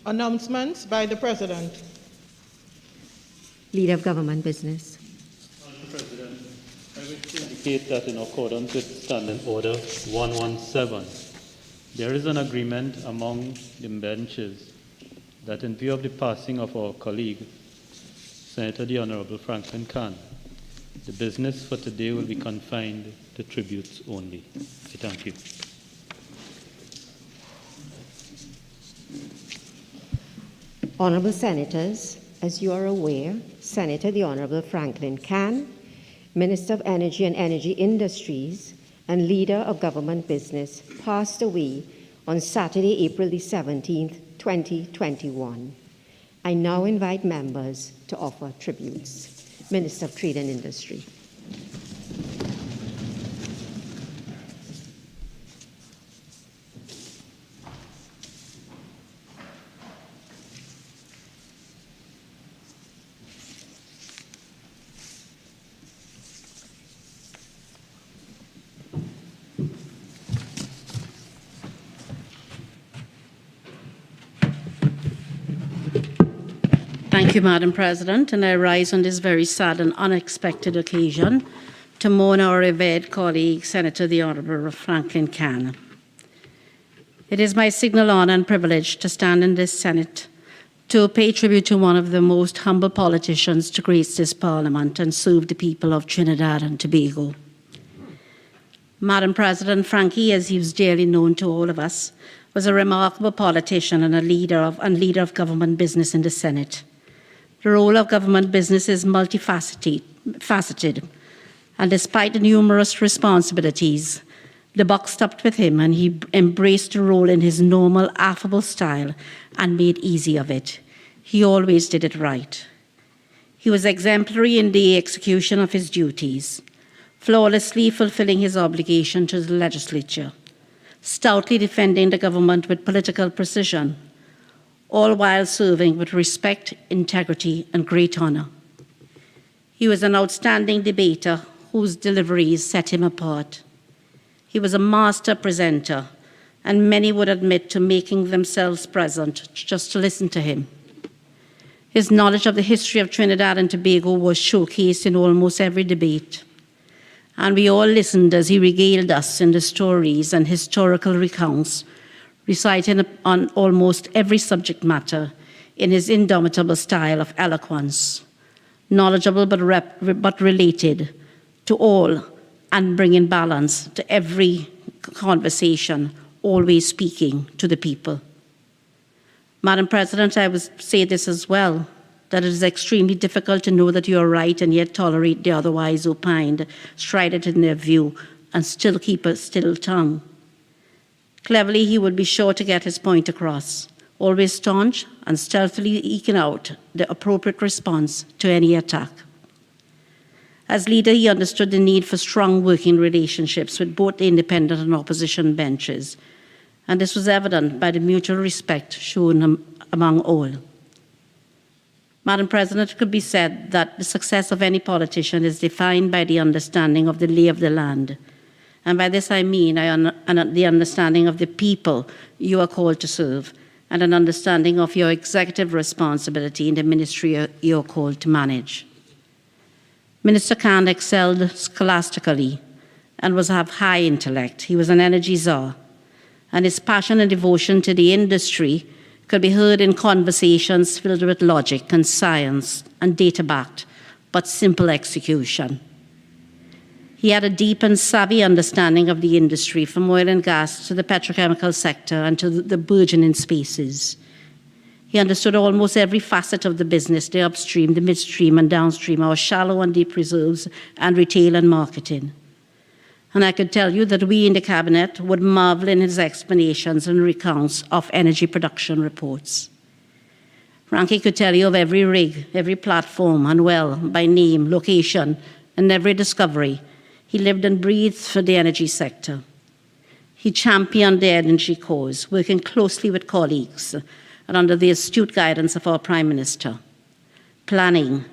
Announcements by the President. Leader of Government Business. Mr. President, I wish to indicate that in accordance with Standing Order 117, there is an agreement among the benches that in view of the passing of our colleague, Senator the Honorable Franklin Kahn, the business for today will be confined to tributes only. I thank you. Honourable Senators, as you are aware, Senator the Honourable Franklin Kahn, Minister of Energy and Energy Industries and Leader of Government Business, passed away on Saturday, April the 17th, 2021. I now invite members to offer tributes. Minister of Trade and Industry. Thank you, Madam President, and I rise on this very sad and unexpected occasion to mourn our revered colleague, Senator the Honourable Franklin Kahn. It is my signal honour and privilege to stand in this Senate to pay tribute to one of the most humble politicians to grace this Parliament and serve the people of Trinidad and Tobago. Madam President, Frankie, as he was dearly known to all of us, was a remarkable politician and a leader of government business in the Senate. The role of government business is multifaceted, and despite the numerous responsibilities, the buck stopped with him and he embraced the role in his normal, affable style and made easy of it. He always did it right. He was exemplary in the execution of his duties, flawlessly fulfilling his obligation to the legislature, stoutly defending the government with political precision, all while serving with respect, integrity, and great honour. He was an outstanding debater whose deliveries set him apart. He was a master presenter, and many would admit to making themselves present just to listen to him. His knowledge of the history of Trinidad and Tobago was showcased in almost every debate, and we all listened as he regaled us in the stories and historical recounts, reciting on almost every subject matter in his indomitable style of eloquence, knowledgeable but related to all and bringing balance to every conversation, always speaking to the people. Madam President, I would say this as well, that it is extremely difficult to know that you are right and yet tolerate the otherwise opined, strident in their view, and still keep a still tongue. Cleverly, he would be sure to get his point across, always staunch and stealthily eking out the appropriate response to any attack. As leader, he understood the need for strong working relationships with both the independent and opposition benches, and this was evident by the mutual respect shown among all. Madam President, it could be said that the success of any politician is defined by the understanding of the lay of the land. And by this I mean the understanding of the people you are called to serve and an understanding of your executive responsibility in the ministry you are called to manage. Minister Kahn excelled scholastically and was of high intellect. He was an energy czar, and his passion and devotion to the industry could be heard in conversations filled with logic and science and data-backed, but simple execution. He had a deep and savvy understanding of the industry, from oil and gas to the petrochemical sector and to the burgeoning spaces. He understood almost every facet of the business, the upstream, the midstream and downstream, our shallow and deep reserves, and retail and marketing. And I could tell you that we in the Cabinet would marvel in his explanations and recounts of energy production reports. Frankie could tell you of every rig, every platform, and well, by name, location, and every discovery. He lived and breathed for the energy sector. He championed the energy cause, working closely with colleagues and under the astute guidance of our Prime Minister, planning,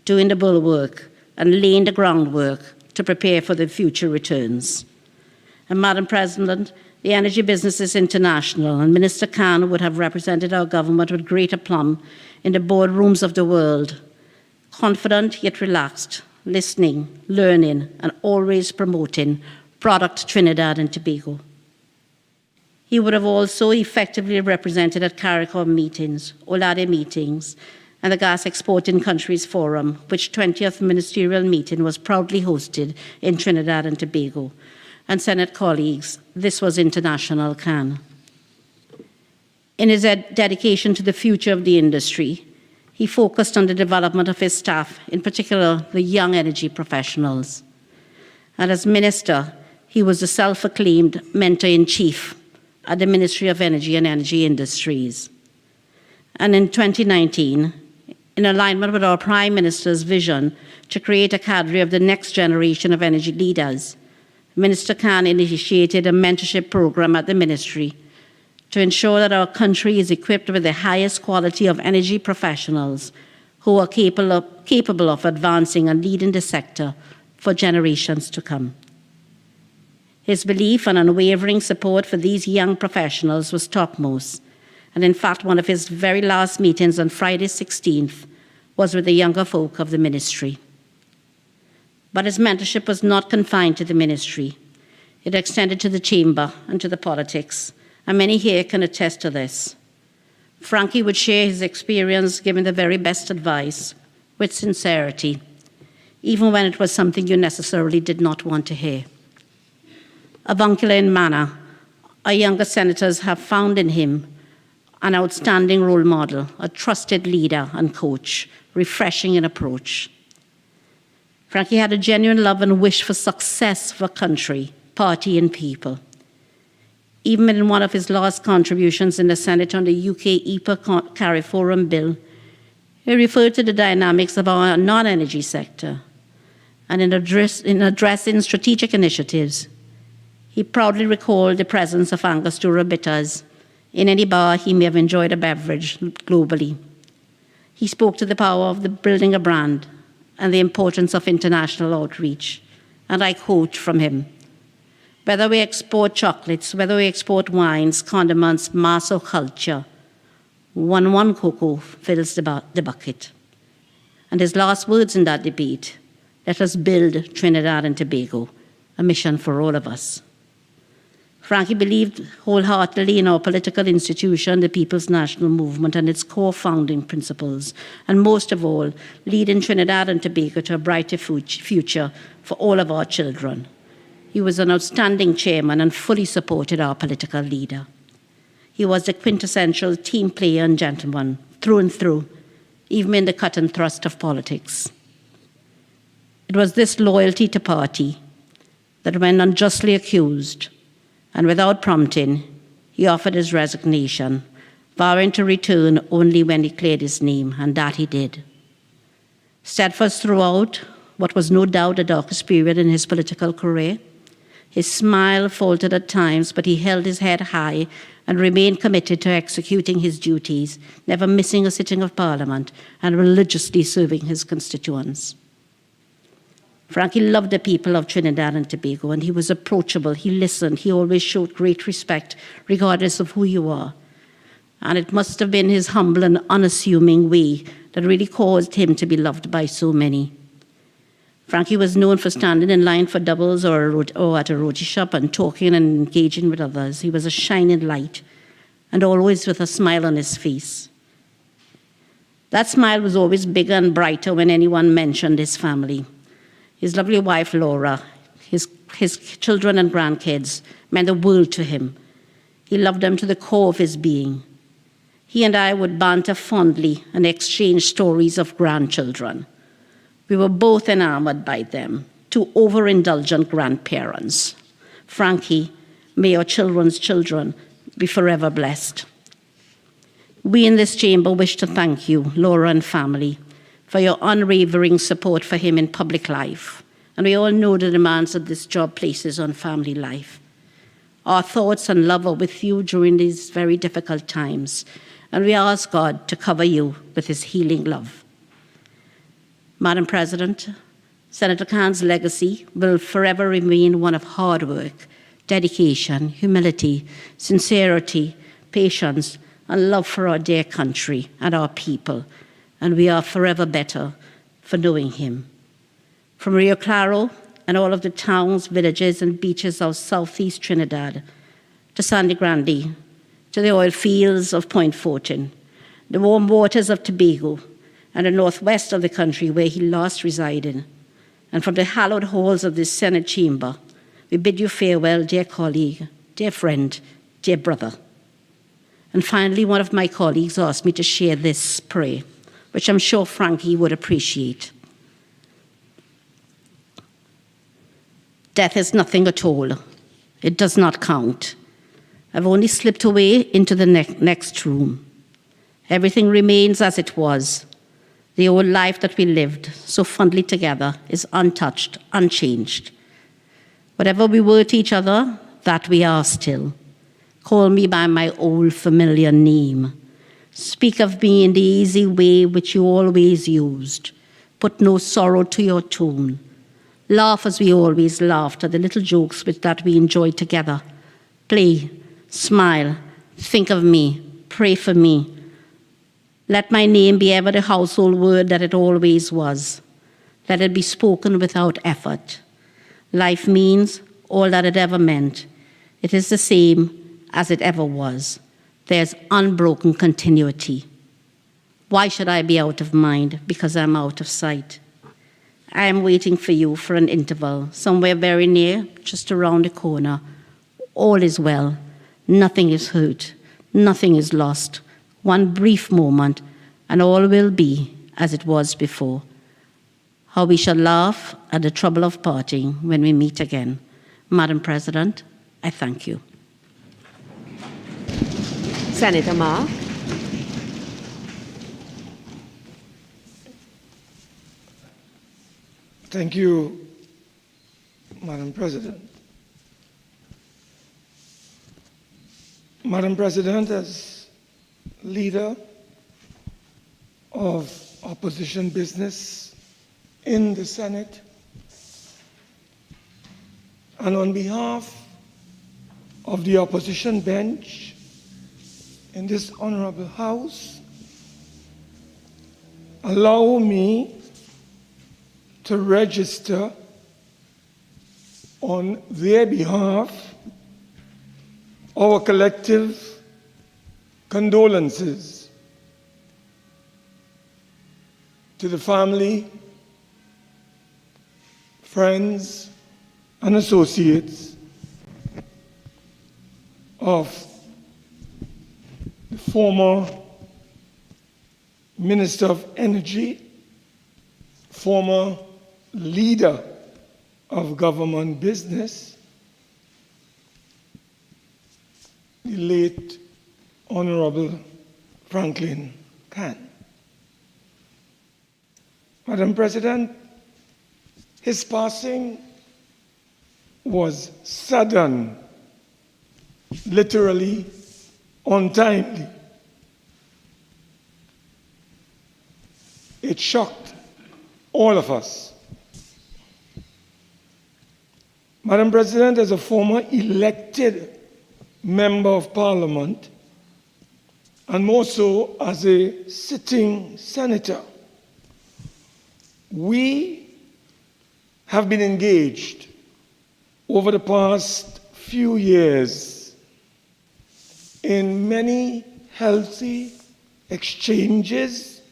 doing the bulwark, and laying the groundwork to prepare for the future returns. And Madam President, The energy business is international, and Minister Khan would have represented our government with great aplomb in the boardrooms of the world, confident yet relaxed, listening, learning, and always promoting product Trinidad and Tobago. He would have also effectively represented at CARICOM meetings, OLADE meetings, and the Gas Exporting Countries Forum, which 20th ministerial meeting was proudly hosted in Trinidad and Tobago. And Senate colleagues, this was International Khan. In his dedication to the future of the industry, he focused on the development of his staff, in particular the young energy professionals. And as minister, he was the self-acclaimed mentor-in-chief at the Ministry of Energy and Energy Industries. And in 2019, in alignment with our Prime Minister's vision to create a cadre of the next generation of energy leaders, Minister Khan initiated a mentorship program at the ministry to ensure that our country is equipped with the highest quality of energy professionals who are capable of advancing and leading the sector for generations to come. His belief and unwavering support for these young professionals was topmost, and in fact, one of his very last meetings on Friday 16th was with the younger folk of the ministry. But his mentorship was not confined to the ministry. It extended to the chamber and to the politics, and many here can attest to this. Frankie would share his experience, giving the very best advice with sincerity, even when it was something you necessarily did not want to hear. Avuncular in manner, our younger senators have found in him an outstanding role model, a trusted leader and coach, refreshing in approach. Frankie had a genuine love and wish for success for country, party, and people. Even in one of his last contributions in the Senate on the UK EPA CARIFORUM bill, he referred to the dynamics of our non-energy sector. And in addressing strategic initiatives, he proudly recalled the presence of Angostura bitters in any bar he may have enjoyed a beverage globally. He spoke to the power of building a brand and the importance of international outreach. And I quote from him, "Whether we export chocolates, whether we export wines, condiments, mass or culture, one cocoa fills the bucket." And his last words in that debate, "Let us build Trinidad and Tobago, a mission for all of us." Frankie believed wholeheartedly in our political institution, the People's National Movement, and its core founding principles, and most of all, leading Trinidad and Tobago to a brighter future for all of our children. He was an outstanding chairman and fully supported our political leader. He was the quintessential team player and gentleman, through and through, even in the cut and thrust of politics. It was this loyalty to party that, when unjustly accused, and without prompting, he offered his resignation, vowing to return only when he cleared his name, and that he did. Steadfast throughout what was no doubt the darkest period in his political career, his smile faltered at times, but he held his head high and remained committed to executing his duties, never missing a sitting of Parliament, and religiously serving his constituents. Frankie loved the people of Trinidad and Tobago, and he was approachable. He listened. He always showed great respect, regardless of who you are. And it must have been his humble and unassuming way that really caused him to be loved by so many. Frankie was known for standing in line for doubles or at a roti shop and talking and engaging with others. He was a shining light, and always with a smile on his face. That smile was always bigger and brighter when anyone mentioned his family. His lovely wife, Laura, his children and grandkids meant the world to him. He loved them to the core of his being. He and I would banter fondly and exchange stories of grandchildren. We were both enamored by them, two overindulgent grandparents. Frankie, may your children's children be forever blessed. We in this chamber wish to thank you, Laura and family, for your unwavering support for him in public life. And we all know the demands that this job places on family life. Our thoughts and love are with you during these very difficult times, and we ask God to cover you with his healing love. Madam President, Senator Khan's legacy will forever remain one of hard work, dedication, humility, sincerity, patience, and love for our dear country and our people, and we are forever better for knowing him. From Rio Claro and all of the towns, villages, and beaches of southeast Trinidad, to Sandy Grande, to the oil fields of Point Fortin, the warm waters of Tobago, and the northwest of the country where he last resided, and from the hallowed halls of this Senate chamber, we bid you farewell, dear colleague, dear friend, dear brother. And finally, one of my colleagues asked me to share this prayer, which I'm sure Frankie would appreciate. Death is nothing at all. It does not count. I've only slipped away into the next room. Everything remains as it was. The old life that we lived so fondly together is untouched, unchanged. Whatever we were to each other, that we are still. Call me by my old familiar name. Speak of me in the easy way which you always used. Put no sorrow to your tone. Laugh as we always laughed at the little jokes that we enjoyed together. Play, smile, think of me, pray for me. Let my name be ever the household word that it always was. Let it be spoken without effort. Life means all that it ever meant. It is the same as it ever was. There's unbroken continuity. Why should I be out of mind because I'm out of sight? I am waiting for you for an interval, somewhere very near, just around the corner. All is well. Nothing is hurt. Nothing is lost. One brief moment, and all will be as it was before. How we shall laugh at the trouble of parting when we meet again. Madam President, I thank you. Senator Ma. Thank you, Madam President. Madam President, as leader of opposition business in the Senate, and on behalf of the opposition bench in this honorable House, allow me to register on their behalf our collective condolences to the family, friends, and associates of the former Minister of Energy, former leader of government business, the late Honorable Franklin Can. Madam President, his passing was sudden, literally untimely. It shocked all of us. Madam President, as a former elected member of Parliament, and more so as a sitting senator, we have been engaged over the past few years in many healthy exchanges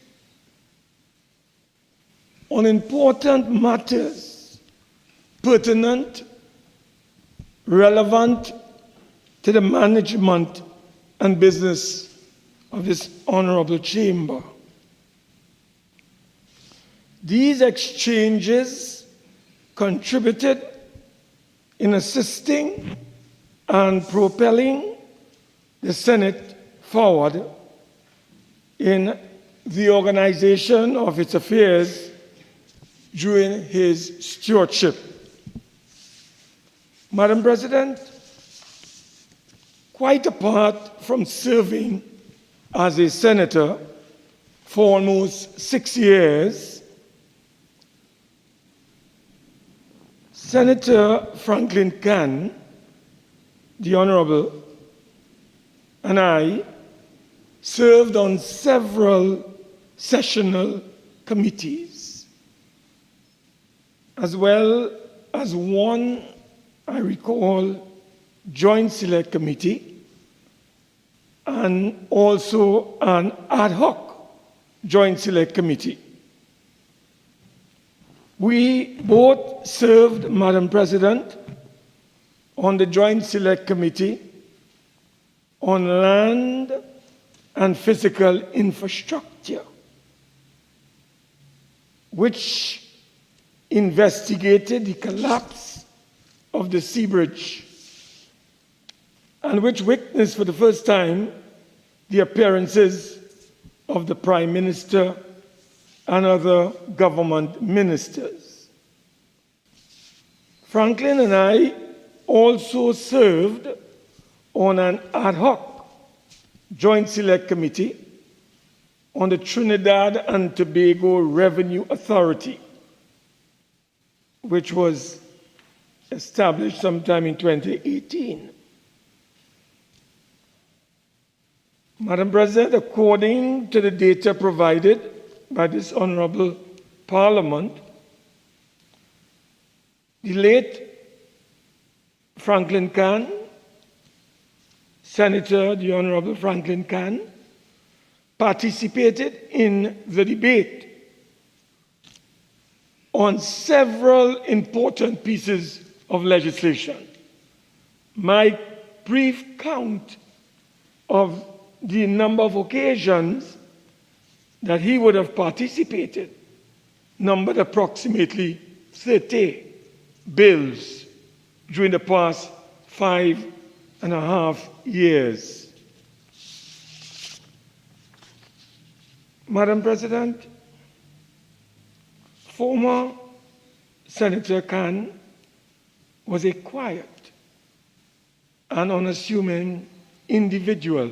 on important matters pertinent, relevant to the management and business of this honorable chamber. These exchanges contributed in assisting and propelling the Senate forward in the organization of its affairs during his stewardship. Madam President, quite apart from serving as a senator for almost 6 years, Senator Franklin Can the Honorable, and I served on several sessional committees, as well as one, I recall, Joint Select Committee, and also an ad hoc Joint Select Committee. We both served, Madam President, on the Joint Select Committee on Land and Physical Infrastructure, which investigated the collapse of the Sea Bridge and which witnessed for the first time the appearances of the Prime Minister and other government ministers. Franklin and I also served on an ad hoc Joint Select Committee on the Trinidad and Tobago Revenue Authority, which was established sometime in 2018. Madam President, according to the data provided by this Honorable Parliament, the late Franklin Cann, Senator the Honorable Franklin Cann, participated in the debate on several important pieces of legislation. My brief count of the number of occasions that he would have participated numbered approximately 30 bills during the past 5.5 years. Madam President, former Senator Cann was a quiet and unassuming individual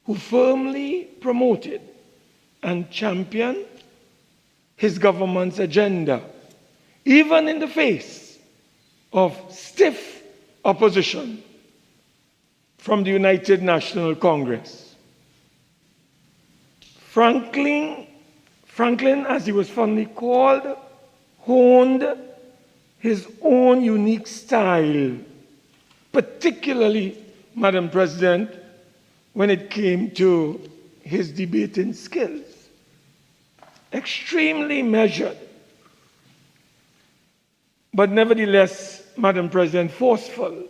who firmly promoted and championed his government's agenda, even in the face of stiff opposition from the United National Congress. Franklin, as he was fondly called, honed his own unique style, particularly, Madam President, when it came to his debating skills. Extremely measured, but nevertheless, Madam President, forceful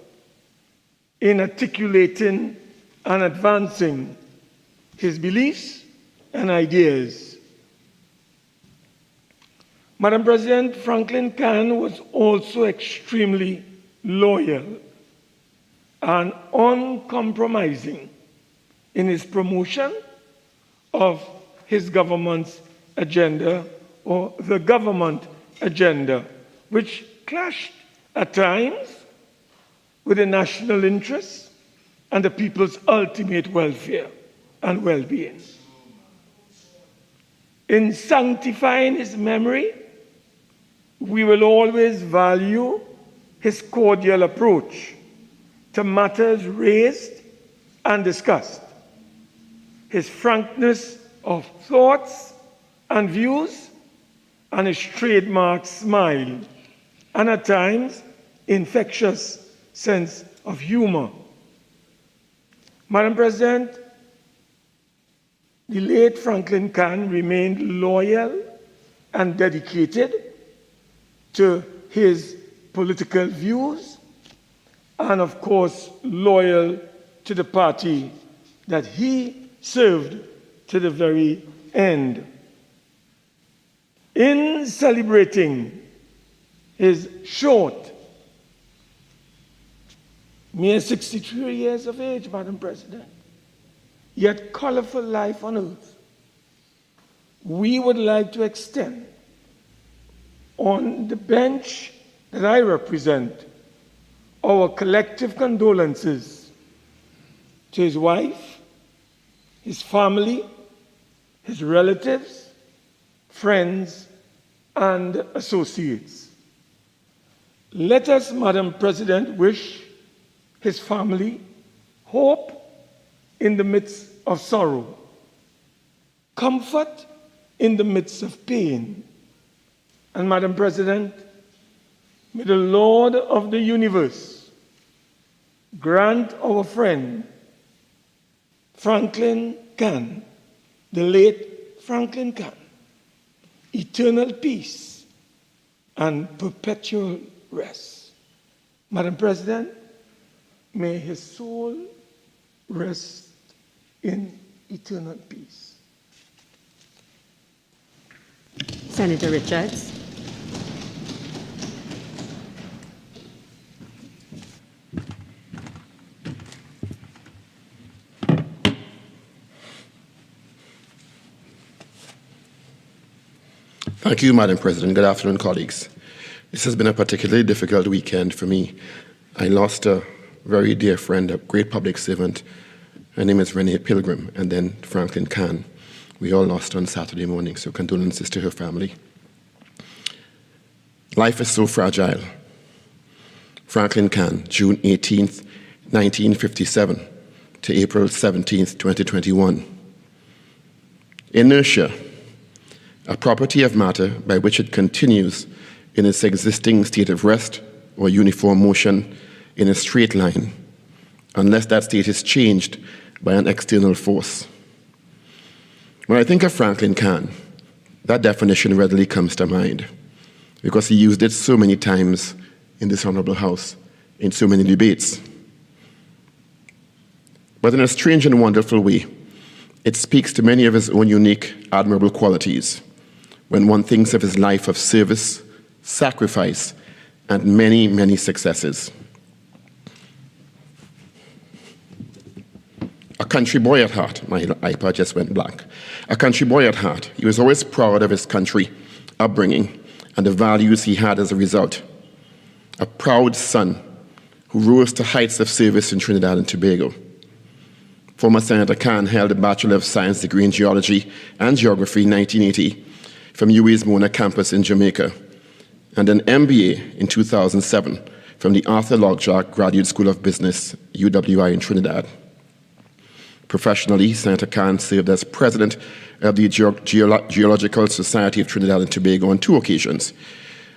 in articulating and advancing his beliefs and ideas. Madam President, Franklin Cann was also extremely loyal and uncompromising in his promotion of his government's agenda, or the government agenda, which clashed at times with the national interests and the people's ultimate welfare and well-being. In sanctifying his memory, we will always value his cordial approach to matters raised and discussed, his frankness of thoughts and views, and his trademark smile, and at times, infectious sense of humor. Madam President, the late Franklin Cann remained loyal and dedicated to his political views, and of course, loyal to the party that he served to the very end. In celebrating his short, mere 63 years of age, Madam President, yet colorful life on earth, we would like to extend on the bench that I represent our collective condolences to his wife, his family, his relatives, friends, and associates. Let us, Madam President, wish his family hope in the midst of sorrow, comfort in the midst of pain. And Madam President, may the Lord of the universe grant our friend Franklin Can, the late Franklin Can, eternal peace and perpetual rest. Madam President, may his soul rest in eternal peace. Senator Richards. Thank you, Madam President. Good afternoon, colleagues. This has been a particularly difficult weekend for me. I lost a very dear friend, a great public servant. Her name is Renee Pilgrim, and then Franklin Can. We all lost on Saturday morning, so condolences to her family. Life is so fragile. Franklin Can, June 18th, 1957 to April 17th, 2021. Inertia, a property of matter by which it continues in its existing state of rest or uniform motion in a straight line, unless that state is changed by an external force. When I think of Franklin Can, that definition readily comes to mind, because he used it so many times in this honorable House, in so many debates. But in a strange and wonderful way, it speaks to many of his own unique, admirable qualities when one thinks of his life of service, sacrifice, and many, many successes. A country boy at heart, my iPad just went blank. A country boy at heart, he was always proud of his country, upbringing, and the values he had as a result. A proud son who rose to heights of service in Trinidad and Tobago. Former Senator Can held a Bachelor of Science degree in Geology and Geography in 1980 from UA's Mona campus in Jamaica, and an MBA in 2007 from the Arthur Lockjack Graduate School of Business, UWI in Trinidad. Professionally, Senator Can served as president of the Geological Society of Trinidad and Tobago on 2 occasions.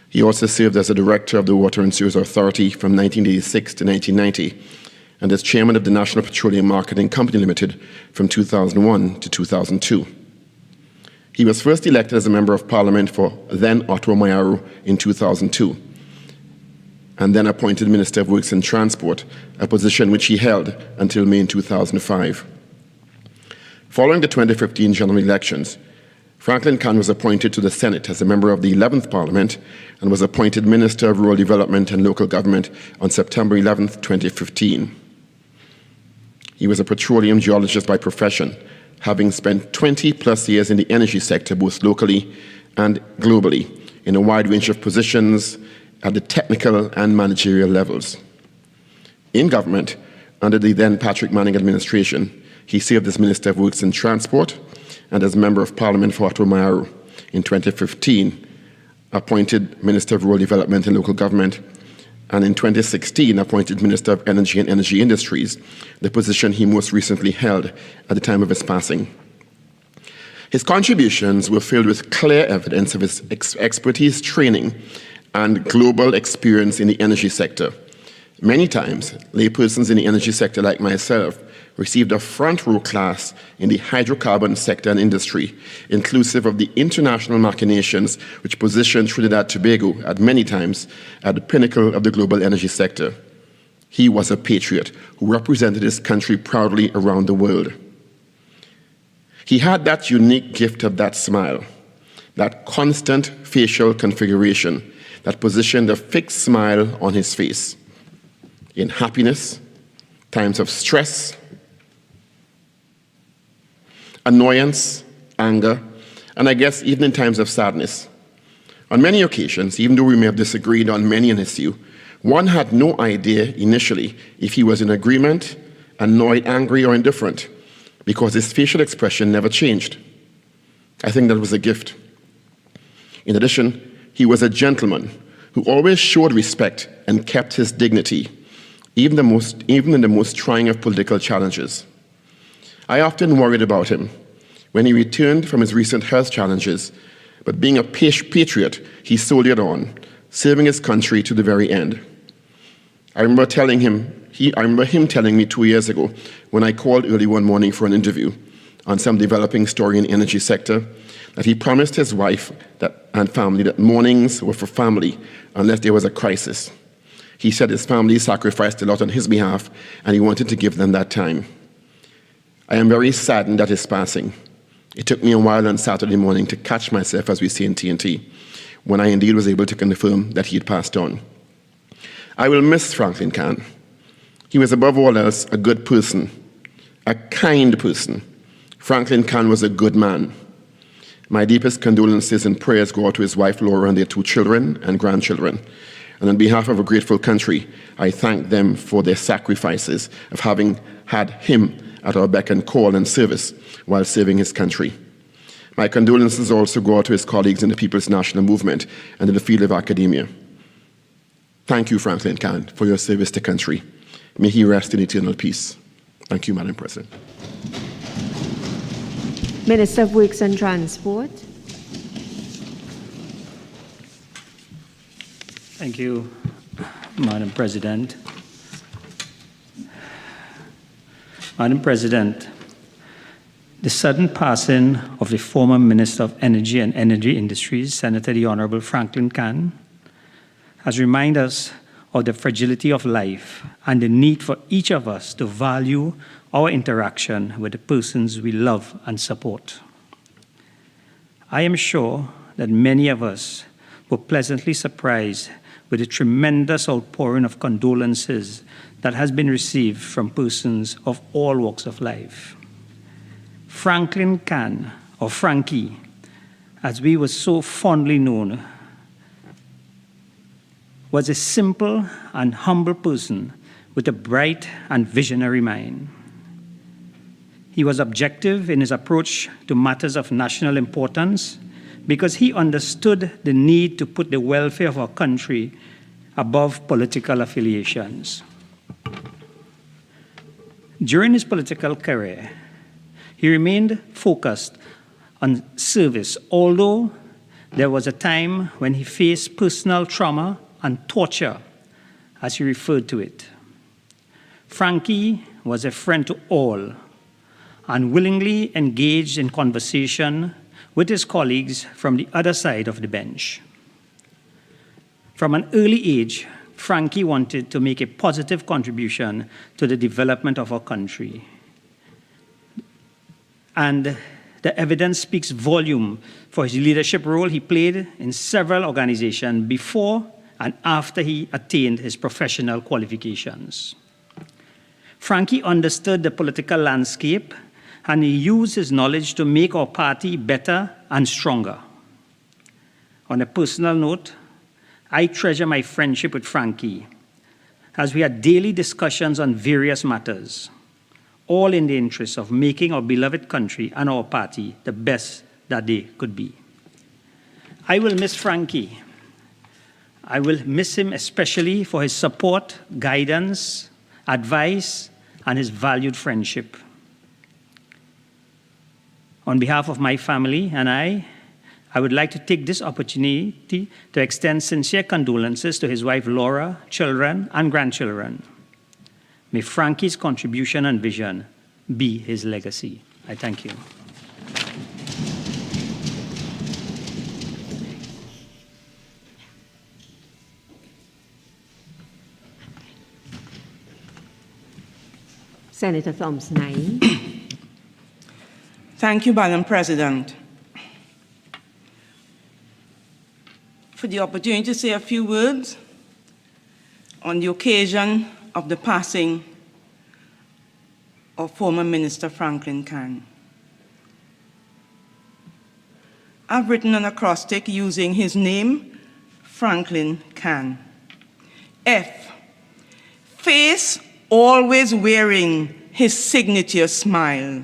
He also served as a director of the Water and Sewers Authority from 1986 to 1990, and as chairman of the National Petroleum Marketing Company Limited from 2001 to 2002. He was first elected as a member of Parliament for then Ottawa Mayaru in 2002, and then appointed Minister of Works and Transport, a position which he held until May in 2005. Following the 2015 general elections, Franklin Can was appointed to the Senate as a member of the 11th Parliament and was appointed Minister of Rural Development and Local Government on September 11, 2015. He was a petroleum geologist by profession, having spent 20-plus years in the energy sector, both locally and globally, in a wide range of positions at the technical and managerial levels. In government, under the then Patrick Manning administration, he served as Minister of Works and Transport and as Member of Parliament for Ottawa Mayaru. In 2015, appointed Minister of Rural Development and Local Government, and in 2016 appointed Minister of Energy and Energy Industries, the position he most recently held at the time of his passing. His contributions were filled with clear evidence of his expertise, training, and global experience in the energy sector. Many times, laypersons in the energy sector like myself received a front row class in the hydrocarbon sector and industry, inclusive of the international machinations which positioned Trinidad and Tobago at many times at the pinnacle of the global energy sector. He was a patriot who represented his country proudly around the world. He had that unique gift of that smile, that constant facial configuration that positioned a fixed smile on his face. In happiness, times of stress, annoyance, anger, and I guess even in times of sadness. On many occasions, even though we may have disagreed on many an issue, one had no idea initially if he was in agreement, annoyed, angry, or indifferent, because his facial expression never changed. I think that was a gift. In addition, he was a gentleman who always showed respect and kept his dignity, even in the most trying of political challenges. I often worried about him when he returned from his recent health challenges, but being a patriot, he soldiered on, serving his country to the very end. I remember him telling me 2 years ago when I called early one morning for an interview on some developing story in the energy sector, that he promised his wife and family that mornings were for family unless there was a crisis. He said his family sacrificed a lot on his behalf, and he wanted to give them that time. I am very saddened at his passing. It took me a while on Saturday morning to catch myself, as we say in TNT, when I indeed was able to confirm that he had passed on. I will miss Franklin Kahn. He was above all else a good person, a kind person. Franklin Kahn was a good man. My deepest condolences and prayers go out to his wife Laura and their 2 children and grandchildren. And on behalf of a grateful country, I thank them for their sacrifices of having had him at our beck and call and service while serving his country. My condolences also go out to his colleagues in the People's National Movement and in the field of academia. Thank you, Franklin Kahn, for your service to country. May he rest in eternal peace. Thank you, Madam President. Minister of Works and Transport. Thank you, Madam President. Madam President, the sudden passing of the former Minister of Energy and Energy Industries, Senator the Honorable Franklin Kahn, has reminded us of the fragility of life and the need for each of us to value our interaction with the persons we love and support. I am sure that many of us were pleasantly surprised with the tremendous outpouring of condolences that has been received from persons of all walks of life. Franklin Kahn, or Frankie, as we were so fondly known, was a simple and humble person with a bright and visionary mind. He was objective in his approach to matters of national importance because he understood the need to put the welfare of our country above political affiliations. During his political career, he remained focused on service, although there was a time when he faced personal trauma and torture, as he referred to it. Frankie was a friend to all and willingly engaged in conversation with his colleagues from the other side of the bench. From an early age, Frankie wanted to make a positive contribution to the development of our country. And the evidence speaks volume for his leadership role he played in several organizations before and after he attained his professional qualifications. Frankie understood the political landscape, and he used his knowledge to make our party better and stronger. On a personal note, I treasure my friendship with Frankie, as we had daily discussions on various matters, all in the interest of making our beloved country and our party the best that they could be. I will miss Frankie. I will miss him especially for his support, guidance, advice, and his valued friendship. On behalf of my family and I would like to take this opportunity to extend sincere condolences to his wife Laura, children, and grandchildren. May Frankie's contribution and vision be his legacy. I thank you. Senator Thompson. Thank you, Madam President, for the opportunity to say a few words on the occasion of the passing of former Minister Franklin Kahn. I've written an acrostic using his name, Franklin Kahn. F, face always wearing his signature smile.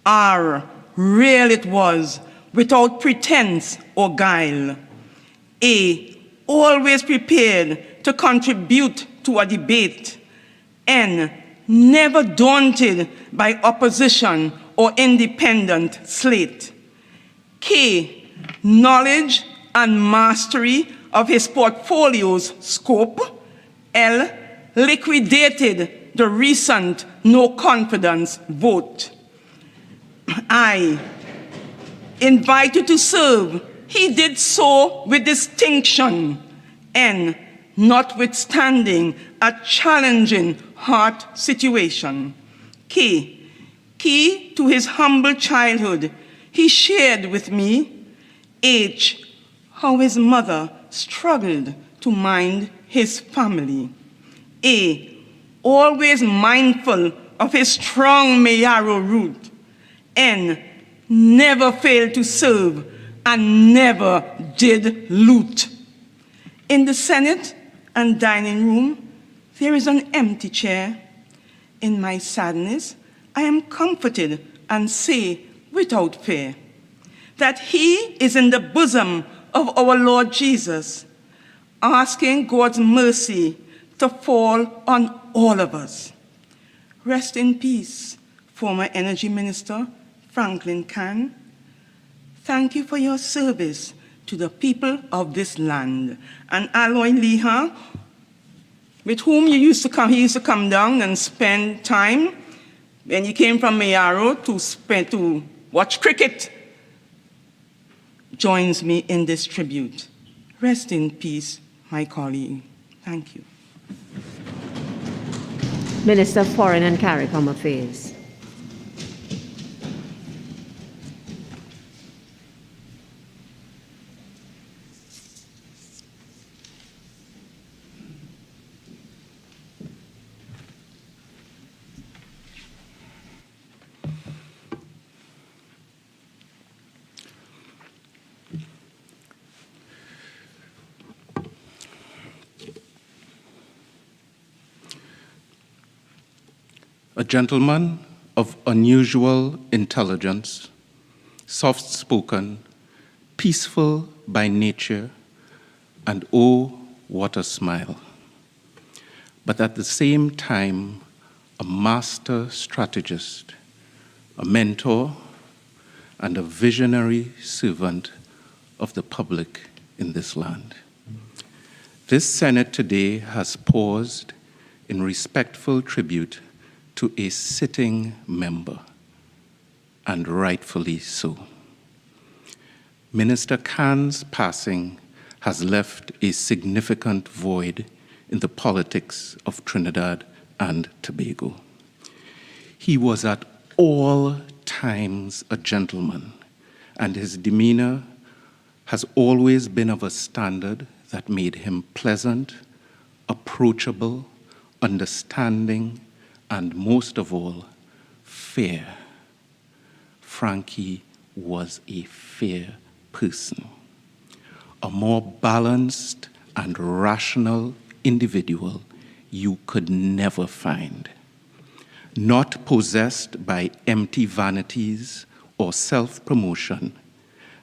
R, real it was, without pretense or guile. A, always prepared to contribute to a debate N, never daunted by opposition or independent slate. K, knowledge and mastery of his portfolio's scope. L, liquidated the recent no confidence vote. I, invited to serve, he did so with distinction. N, notwithstanding a challenging heart situation. K, key to his humble childhood, he shared with me. H, how his mother struggled to mind his family. A, always mindful of his strong Mayaro root. N, never failed to serve and never did loot. In the Senate and dining room, there is an empty chair. In my sadness, I am comforted and say without fear that he is in the bosom of our Lord Jesus, asking God's mercy to fall on all of us. Rest in peace, former Energy Minister Franklin Cann. Thank you for your service to the people of this land. And Aloy Liha, with whom he used to come down and spend time when he came from Mayaro to watch cricket, joins me in this tribute. Rest in peace, my colleague. Thank you. Minister of Foreign and CARICOM Affairs. A gentleman of unusual intelligence, soft-spoken, peaceful by nature, and oh, what a smile. But at the same time, a master strategist, a mentor, and a visionary servant of the public in this land. This Senate today has paused in respectful tribute to a sitting member, and rightfully so. Minister Cann's passing has left a significant void in the politics of Trinidad and Tobago. He was at all times a gentleman, and his demeanor has always been of a standard that made him pleasant, approachable, understanding, and most of all, fair. Frankie was a fair person, a more balanced and rational individual you could never find, not possessed by empty vanities or self-promotion,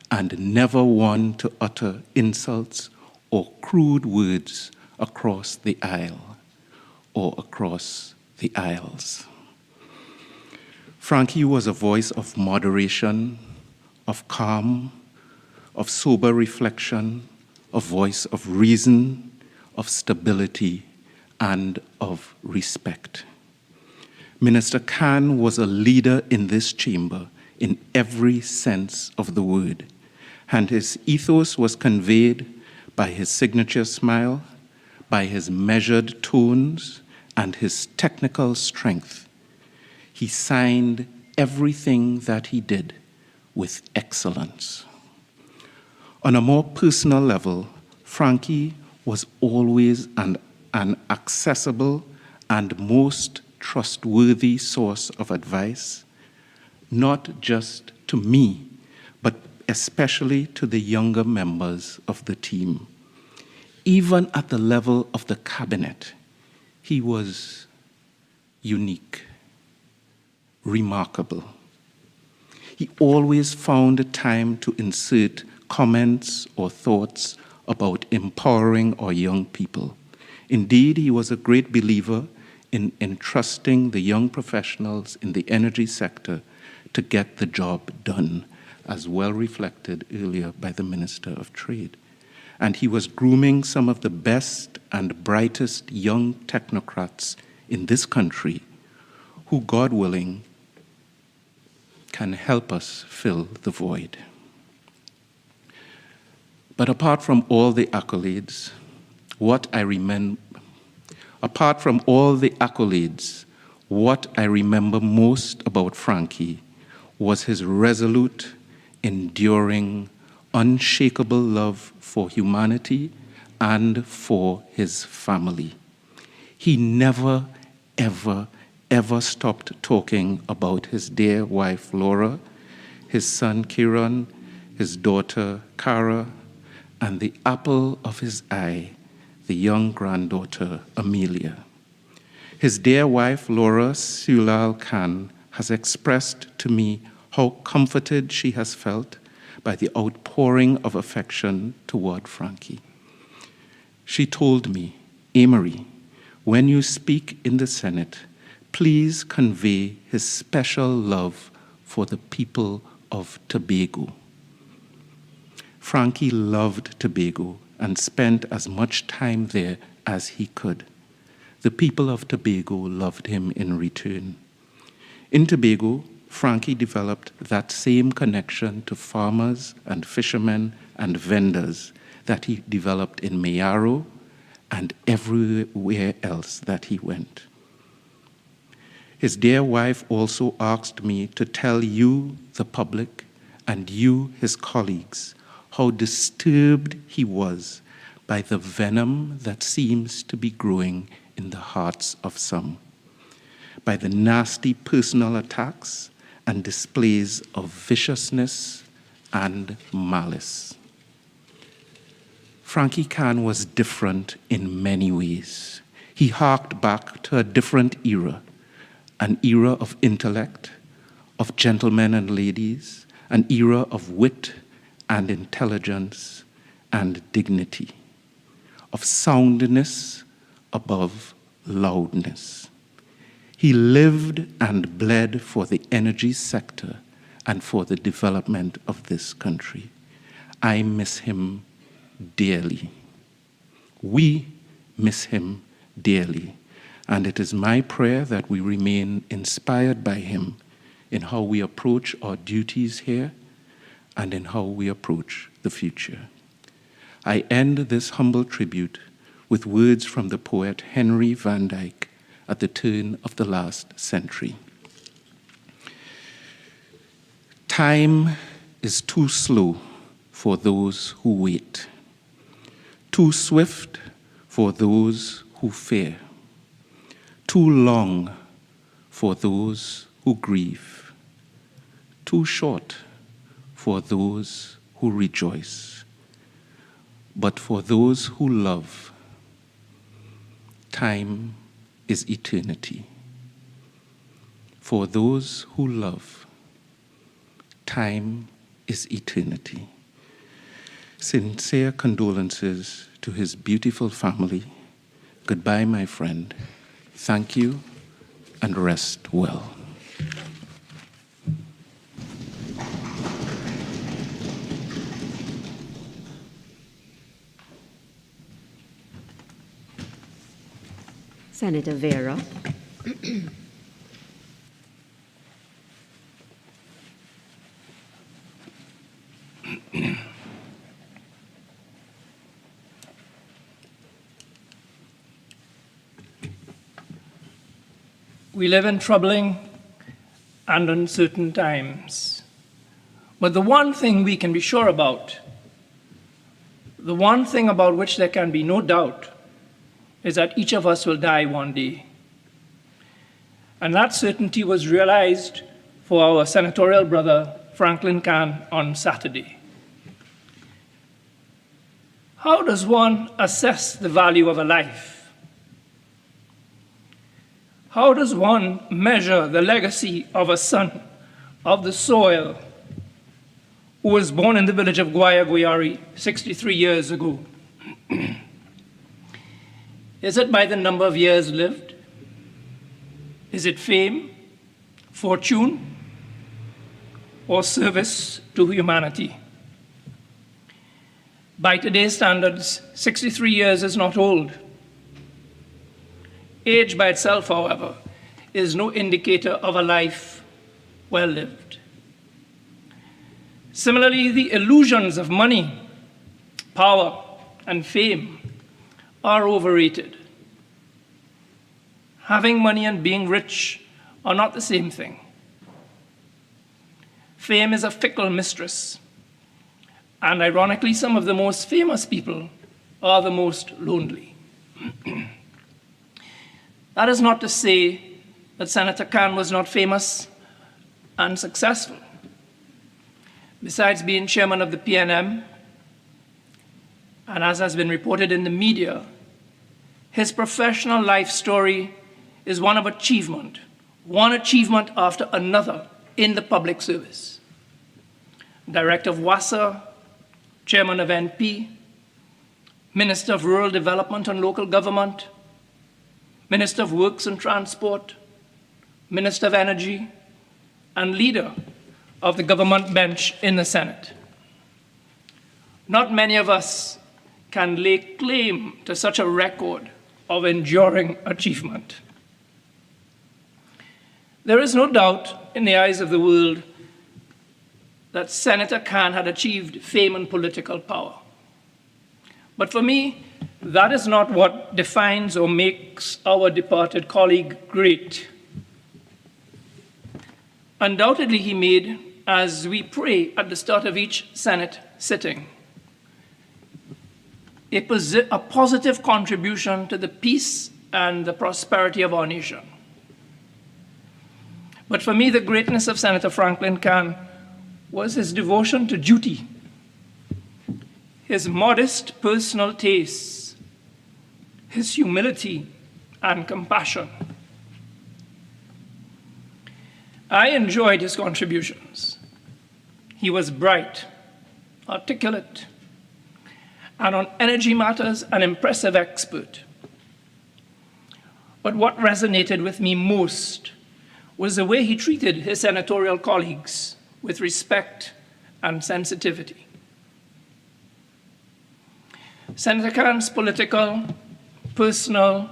and never one to utter insults or crude words across the aisle or across the aisles. Frankie was a voice of moderation, of calm, of sober reflection, a voice of reason, of stability, and of respect. Minister Cann was a leader in this chamber in every sense of the word, and his ethos was conveyed by his signature smile, by his measured tones, and his technical strength. He signed everything that he did with excellence. On a more personal level, Frankie was always an accessible and most trustworthy source of advice, not just to me, but especially to the younger members of the team. Even at the level of the cabinet, he was unique, remarkable. He always found time to insert comments or thoughts about empowering our young people. Indeed, he was a great believer in entrusting the young professionals in the energy sector to get the job done, as well reflected earlier by the Minister of Trade. And he was grooming some of the best and brightest young technocrats in this country who, God willing, can help us fill the void. But apart from all the accolades, what I remember most about Frankie was his resolute, enduring, unshakable love for humanity and for his family. He never, ever, ever stopped talking about his dear wife, Laura, his son, Kiran, his daughter, Kara, and the apple of his eye, the young granddaughter, Amelia. His dear wife, Laura Sulal Khan, has expressed to me how comforted she has felt by the outpouring of affection toward Frankie. She told me, Amory, when you speak in the Senate, please convey his special love for the people of Tobago. Frankie loved Tobago and spent as much time there as he could. The people of Tobago loved him in return. In Tobago, Frankie developed that same connection to farmers and fishermen and vendors that he developed in Mayaro and everywhere else that he went. His dear wife also asked me to tell you, the public, and you, his colleagues, how disturbed he was by the venom that seems to be growing in the hearts of some, by the nasty personal attacks and displays of viciousness and malice. Frankie Khan was different in many ways. He harked back to a different era, an era of intellect, of gentlemen and ladies, an era of wit and intelligence and dignity, of soundness above loudness. He lived and bled for the energy sector and for the development of this country. I miss him dearly. We miss him dearly. And it is my prayer that we remain inspired by him in how we approach our duties here and in how we approach the future. I end this humble tribute with words from the poet Henry Van Dyke at the turn of the last century. Time is too slow for those who wait, too swift for those who fear, too long for those who grieve, too short for those who rejoice. But for those who love, time is eternity. For those who love, time is eternity. Sincere condolences to his beautiful family. Goodbye, my friend. Thank you, and rest well. Senator Vera. 'We live in troubling and uncertain times. But the one thing we can be sure about, the one thing about which there can be no doubt, is that each of us will die one day. And that certainty was realized for our senatorial brother, Franklin Khan, on Saturday. How does one assess the value of a life? How does one measure the legacy of a son of the soil who was born in the village of Guayaguyari 63 years ago? Is it by the number of years lived? Is it fame, fortune, or service to humanity? By today's standards, 63 years is not old. Age by itself, however, is no indicator of a life well lived. Similarly, the illusions of money, power, and fame are overrated. Having money and being rich are not the same thing. Fame is a fickle mistress, and ironically, some of the most famous people are the most lonely. That is not to say that Senator Khan was not famous and successful. Besides being chairman of the PNM, and as has been reported in the media, his professional life story is one of achievement, one achievement after another in the public service. Director of WASA, chairman of NP, Minister of Rural Development and Local Government, Minister of Works and Transport, Minister of Energy, and leader of the government bench in the Senate. Not many of us can lay claim to such a record of enduring achievement. There is no doubt in the eyes of the world that Senator Khan had achieved fame and political power. But for me, that is not what defines or makes our departed colleague great. Undoubtedly, he made, as we pray at the start of each Senate sitting, a positive contribution to the peace and the prosperity of our nation. But for me, the greatness of Senator Franklin Khan was his devotion to duty, his modest personal tastes, his humility and compassion. I enjoyed his contributions. He was bright, articulate, and on energy matters, an impressive expert. But what resonated with me most was the way he treated his senatorial colleagues with respect and sensitivity. Senator Khan's political, personal,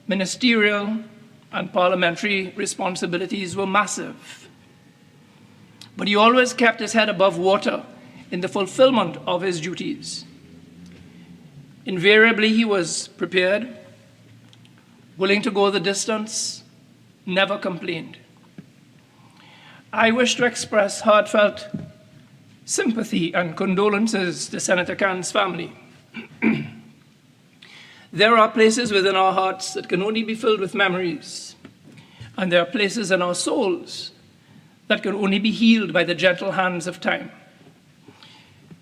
ministerial, and parliamentary responsibilities were massive. But he always kept his head above water in the fulfillment of his duties. Invariably, he was prepared, willing to go the distance, never complained. I wish to express heartfelt sympathy and condolences to Senator Khan's family. There are places within our hearts that can only be filled with memories, and there are places in our souls that can only be healed by the gentle hands of time.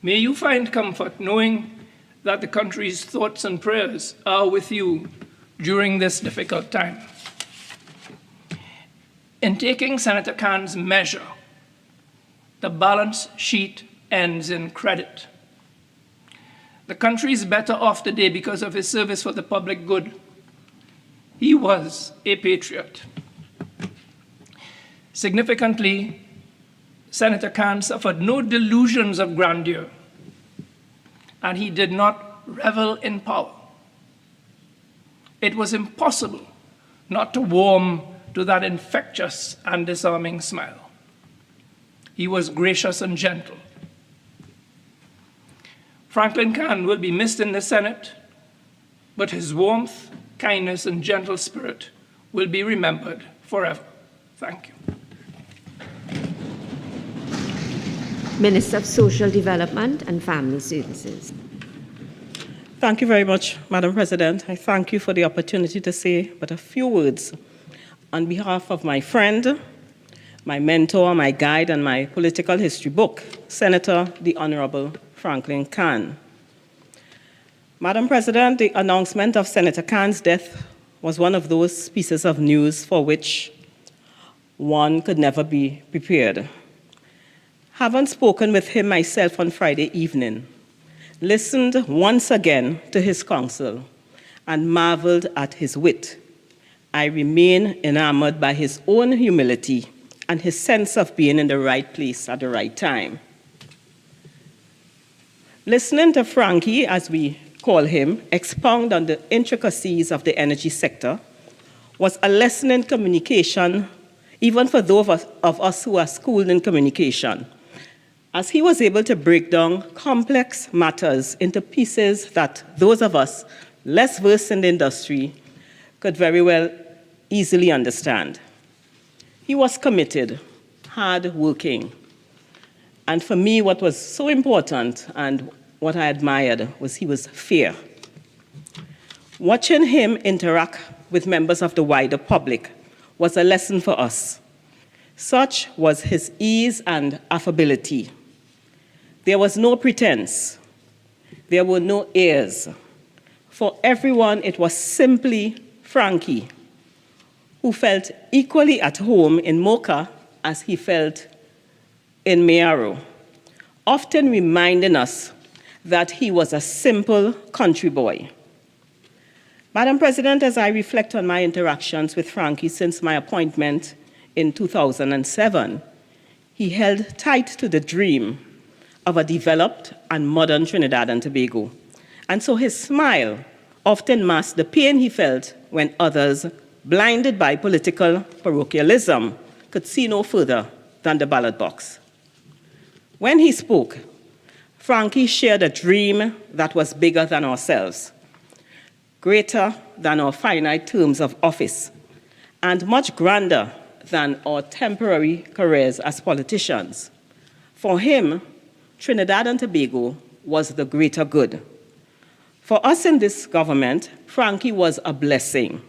May you find comfort knowing that the country's thoughts and prayers are with you during this difficult time. In taking Senator Khan's measure, the balance sheet ends in credit. The country is better off today because of his service for the public good. He was a patriot. Significantly, Senator Khan suffered no delusions of grandeur, and he did not revel in power. It was impossible not to warm to that infectious and disarming smile. He was gracious and gentle. Franklin Khan will be missed in the Senate, but his warmth, kindness, and gentle spirit will be remembered forever. Thank you. Minister of Social Development and Family Services. Thank you very much, Madam President. I thank you for the opportunity to say but a few words on behalf of my friend, my mentor, my guide, and my political history book, Senator the Honorable Franklin Khan. Madam President, the announcement of Senator Khan's death was one of those pieces of news for which one could never be prepared. Having spoken with him myself on Friday evening, listened once again to his counsel, and marveled at his wit I remain enamored by his own humility and his sense of being in the right place at the right time. Listening to Frankie, as we call him, expound on the intricacies of the energy sector was a lesson in communication, even for those of us who are schooled in communication, as he was able to break down complex matters into pieces that those of us less versed in the industry could very well easily understand. He was committed, hard-working, and for me, what was so important and what I admired was he was fair. Watching him interact with members of the wider public was a lesson for us. Such was his ease and affability. There was no pretense. There were no airs. For everyone, it was simply Frankie, who felt equally at home in Mocha as he felt in Mayaro, often reminding us that he was a simple country boy. Madam President, as I reflect on my interactions with Frankie since my appointment in 2007, he held tight to the dream of a developed and modern Trinidad and Tobago. And so his smile often masked the pain he felt when others, blinded by political parochialism, could see no further than the ballot box. When he spoke, Frankie shared a dream that was bigger than ourselves, greater than our finite terms of office, and much grander than our temporary careers as politicians. For him, Trinidad and Tobago was the greater good. For us in this government, Frankie was a blessing,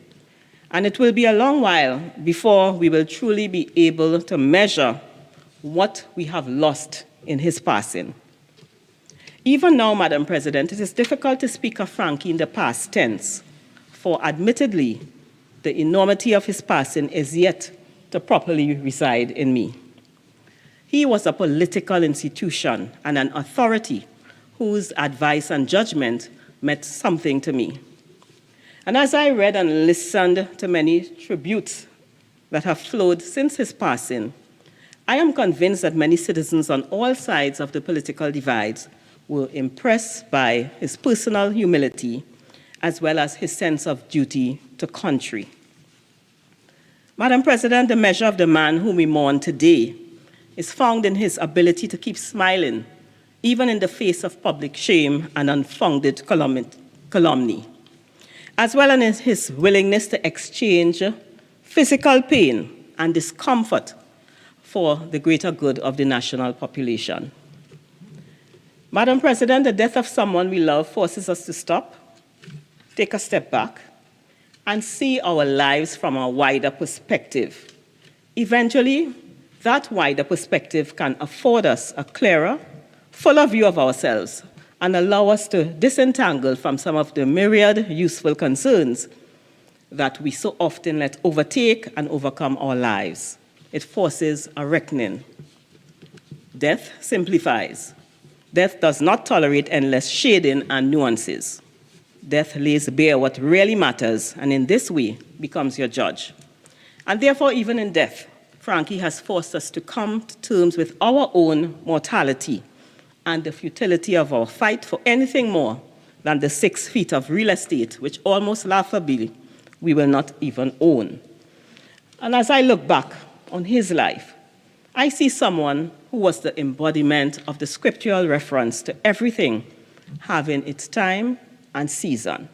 and it will be a long while before we will truly be able to measure what we have lost in his passing. Even now, Madam President, it is difficult to speak of Frankie in the past tense, for admittedly, the enormity of his passing is yet to properly reside in me. He was a political institution and an authority whose advice and judgment meant something to me. And as I read and listened to many tributes that have flowed since his passing, I am convinced that many citizens on all sides of the political divides were impressed by his personal humility as well as his sense of duty to country. Madam President, the measure of the man whom we mourn today is found in his ability to keep smiling, even in the face of public shame and unfounded calumny, as well as his willingness to exchange physical pain and discomfort for the greater good of the national population. Madam President, the death of someone we love forces us to stop, take a step back, and see our lives from a wider perspective. Eventually, that wider perspective can afford us a clearer, fuller view of ourselves and allow us to disentangle from some of the myriad useful concerns that we so often let overtake and overcome our lives. It forces a reckoning. Death simplifies. Death does not tolerate endless shading and nuances. Death lays bare what really matters, and in this way becomes your judge. And therefore, even in death, Frankie has forced us to come to terms with our own mortality and the futility of our fight for anything more than the 6 feet of real estate, which almost laughably we will not even own. And as I look back on his life, I see someone who was the embodiment of the scriptural reference to everything having its time and season.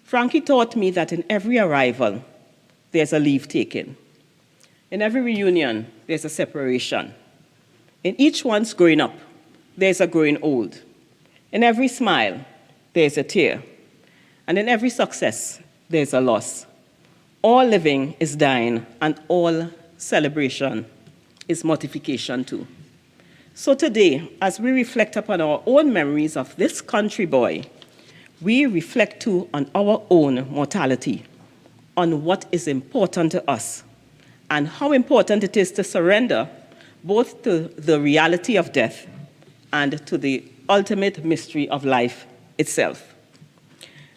Frankie taught me that in every arrival, there's a leave taken. In every reunion, there's a separation. In each one's growing up, there's a growing old. In every smile, there's a tear. And in every success, there's a loss. All living is dying, and all celebration is mortification too. So today, as we reflect upon our own memories of this country boy, we reflect too on our own mortality, on what is important to us, and how important it is to surrender both to the reality of death and to the ultimate mystery of life itself.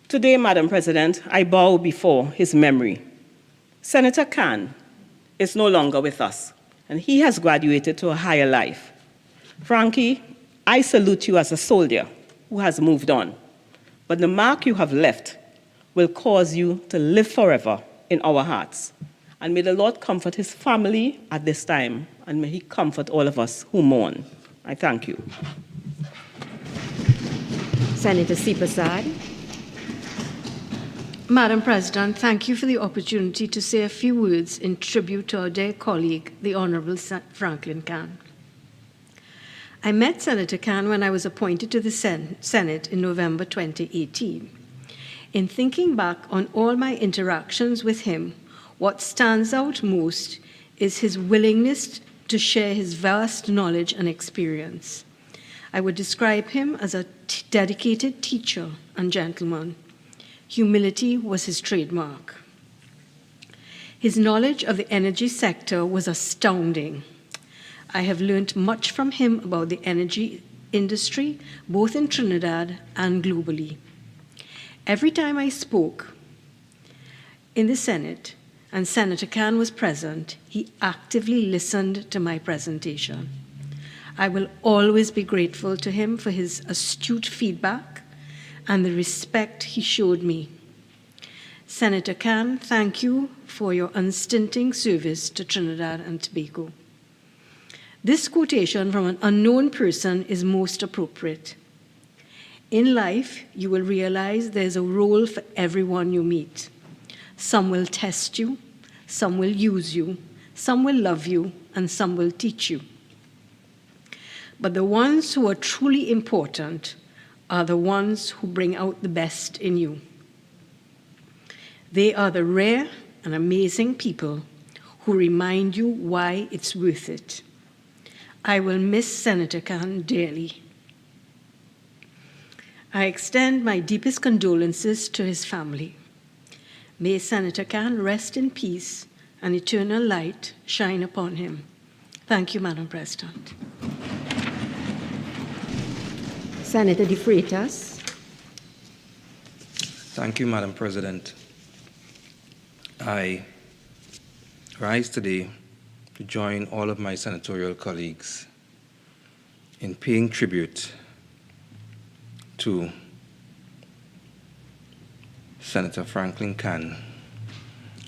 Today, Madam President, I bow before his memory Senator Khan is no longer with us, and he has graduated to a higher life. Frankie, I salute you as a soldier who has moved on, but the mark you have left will cause you to live forever in our hearts. And may the Lord comfort his family at this time, and may he comfort all of us who mourn. I thank you. Senator Sipasad. Madam President, thank you for the opportunity to say a few words in tribute to our dear colleague, the Honourable Franklin Khan. I met Senator Khan when I was appointed to the Senate in November 2018. In thinking back on all my interactions with him, what stands out most is his willingness to share his vast knowledge and experience. I would describe him as a dedicated teacher and gentleman. Humility was his trademark. His knowledge of the energy sector was astounding. I have learned much from him about the energy industry, both in Trinidad and globally. Every time I spoke in the Senate and Senator Khan was present, he actively listened to my presentation. I will always be grateful to him for his astute feedback and the respect he showed me. Senator Khan, thank you for your unstinting service to Trinidad and Tobago. This quotation from an unknown person is most appropriate. In life, you will realize there's a role for everyone you meet. Some will test you, some will use you, some will love you, and some will teach you. But the ones who are truly important are the ones who bring out the best in you. They are the rare and amazing people who remind you why it's worth it. I will miss Senator Khan dearly. I extend my deepest condolences to his family. May Senator Khan rest in peace and eternal light shine upon him. Thank you, Madam President. Senator De Freitas. Thank you, Madam President. I rise today to join all of my senatorial colleagues in paying tribute to Senator Franklin Khan,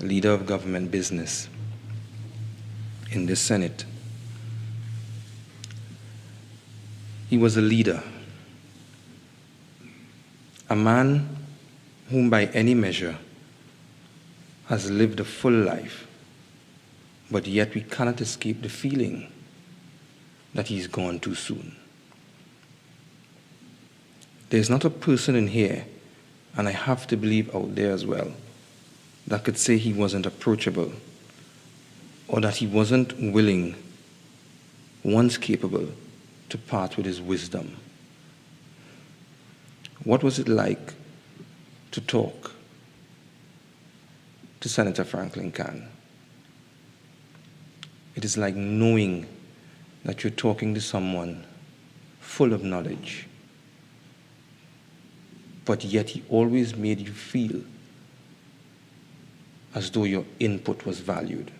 leader of government business in this Senate. He was a leader, a man whom by any measure has lived a full life, but yet we cannot escape the feeling that he's gone too soon. There's not a person in here, and I have to believe out there as well, that could say he wasn't approachable or that he wasn't willing, once capable, to part with his wisdom. What was it like to talk to Senator Franklin Khan? It is like knowing that you're talking to someone full of knowledge, but yet he always made you feel as though your input was valued.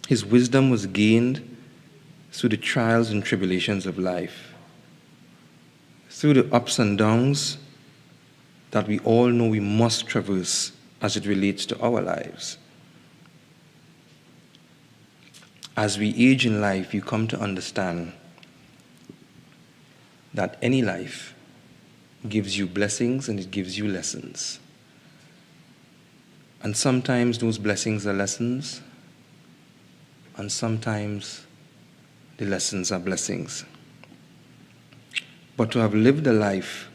His wisdom was gained through the trials and tribulations of life, through the ups and downs that we all know we must traverse as it relates to our lives. As we age in life, you come to understand that any life gives you blessings and it gives you lessons. And sometimes those blessings are lessons, and sometimes the lessons are blessings. But to have lived a life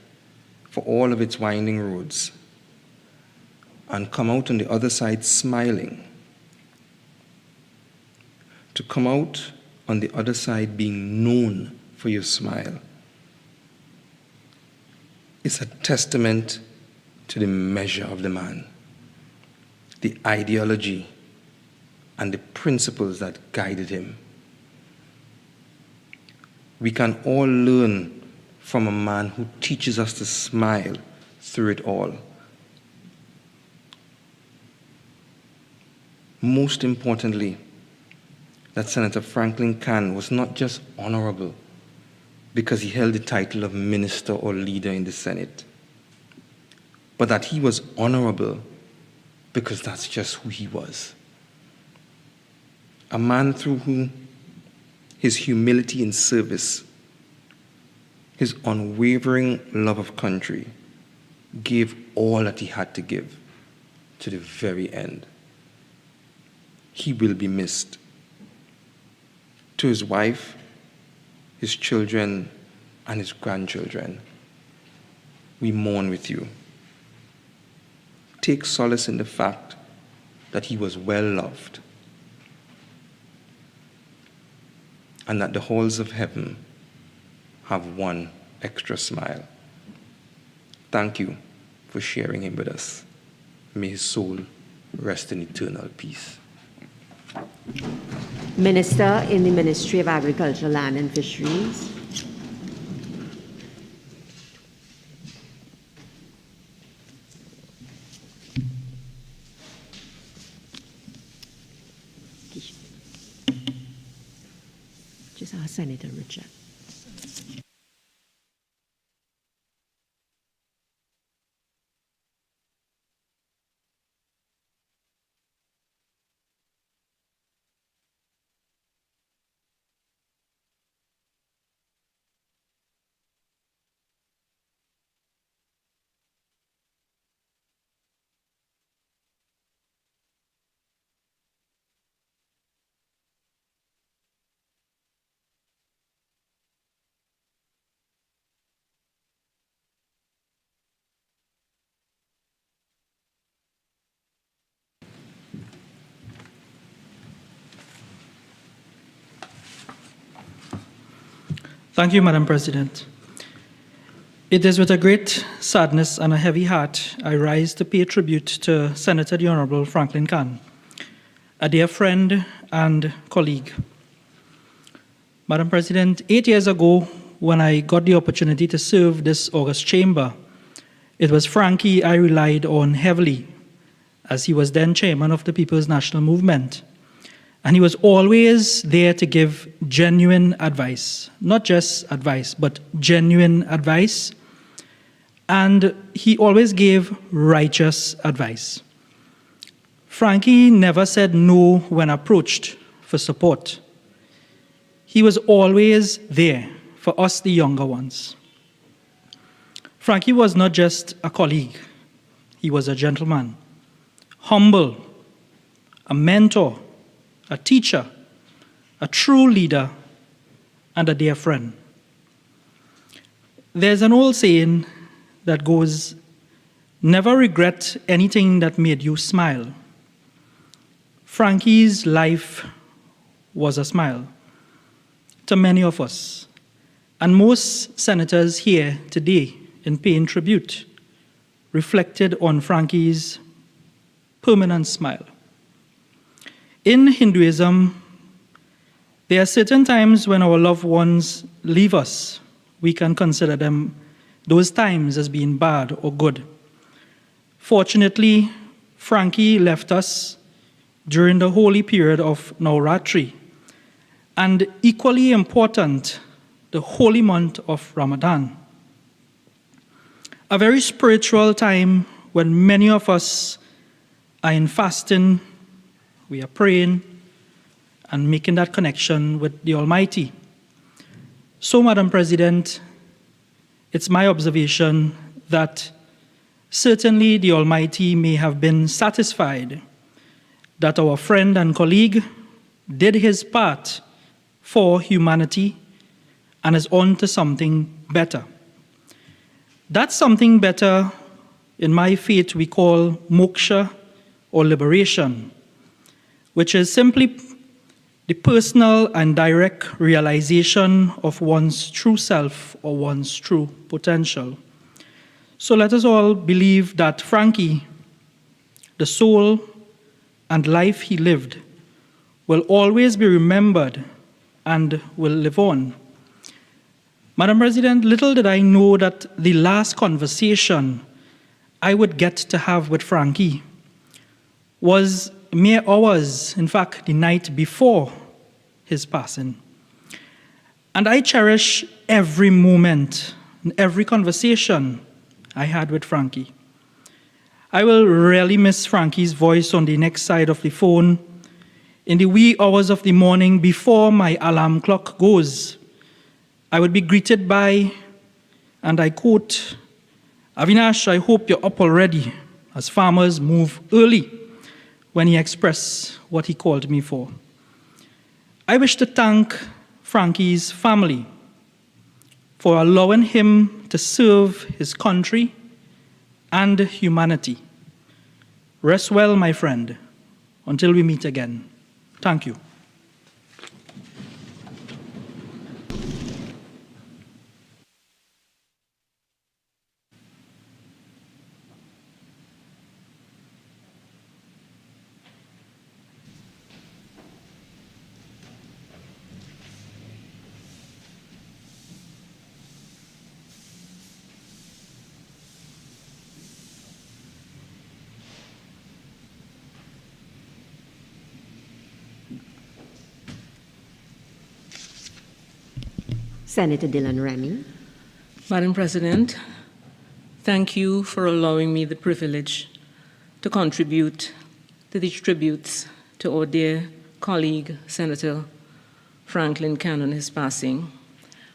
for all of its winding roads and come out on the other side smiling, to come out on the other side being known for your smile, is a testament to the measure of the man, the ideology and the principles that guided him. We can all learn from a man who teaches us to smile through it all. most importantly, that Senator Franklin Cann was not just honorable because he held the title of minister or leader in the Senate, but that he was honorable because that's just who he was. A man through whom his humility in service, his unwavering love of country, gave all that he had to give to the very end. He will be missed. To his wife, his children, and his grandchildren, we mourn with you. Take solace in the fact that he was well loved and that the halls of heaven have one extra smile. Thank you for sharing him with us. May his soul rest in eternal peace. Minister in the Ministry of Agriculture, Land and Fisheries. Just ask Senator Richard. Thank you, Madam President. It is with a great sadness and a heavy heart I rise to pay tribute to Senator the Honorable Franklin Cann, a dear friend and colleague. Madam President, 8 years ago, when I got the opportunity to serve this august chamber, it was Frankie I relied on heavily, as he was then chairman of the People's National Movement. And he was always there to give genuine advice, not just advice, but genuine advice. And he always gave righteous advice. Frankie never said no when approached for support. He was always there for us, the younger ones. Frankie was not just a colleague. He was a gentleman, humble, a mentor, a teacher, a true leader, and a dear friend. There's an old saying that goes, never regret anything that made you smile. Frankie's life was a smile to many of us, and most senators here today in paying tribute reflected on Frankie's permanent smile. In Hinduism, there are certain times when our loved ones leave us. We can consider those times as being bad or good. Fortunately, Frankie left us during the holy period of Navratri, and equally important, the holy month of Ramadan. A very spiritual time when many of us are in fasting. We are praying and making that connection with the Almighty. So, Madam President, it's my observation that certainly the Almighty may have been satisfied that our friend and colleague did his part for humanity and is on to something better. That something better, in my faith, we call moksha or liberation, which is simply the personal and direct realization of one's true self or one's true potential. So let us all believe that Frankie, the soul and life he lived, will always be remembered and will live on. Madam President, little did I know that the last conversation I would get to have with Frankie was mere hours, in fact, the night before his passing. And I cherish every moment and every conversation I had with Frankie. I will really miss Frankie's voice on the next side of the phone in the wee hours of the morning before my alarm clock goes. I would be greeted by, and I quote, "Avinash, I hope you're up already," as farmers move early, when he expressed what he called me for. I wish to thank Frankie's family for allowing him to serve his country and humanity. Rest well, my friend, until we meet again. Thank you. Senator Dylan Remy. Madam President, thank you for allowing me the privilege to contribute to these tributes to our dear colleague, Senator Franklin Cann, on his passing.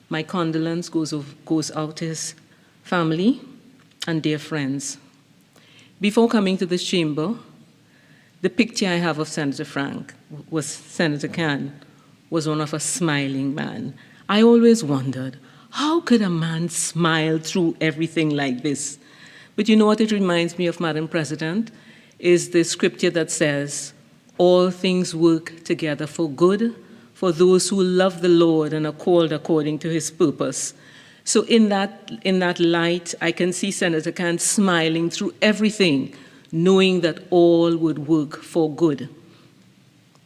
My condolence goes out to his family and dear friends. Before coming to this chamber, the picture I have of Senator Cann was one of a smiling man. I always wondered, how could a man smile through everything like this? But you know what it reminds me of, Madam President, is the scripture that says, all things work together for good for those who love the Lord and are called according to his purpose. So in that light, I can see Senator Cann smiling through everything, knowing that all would work for good.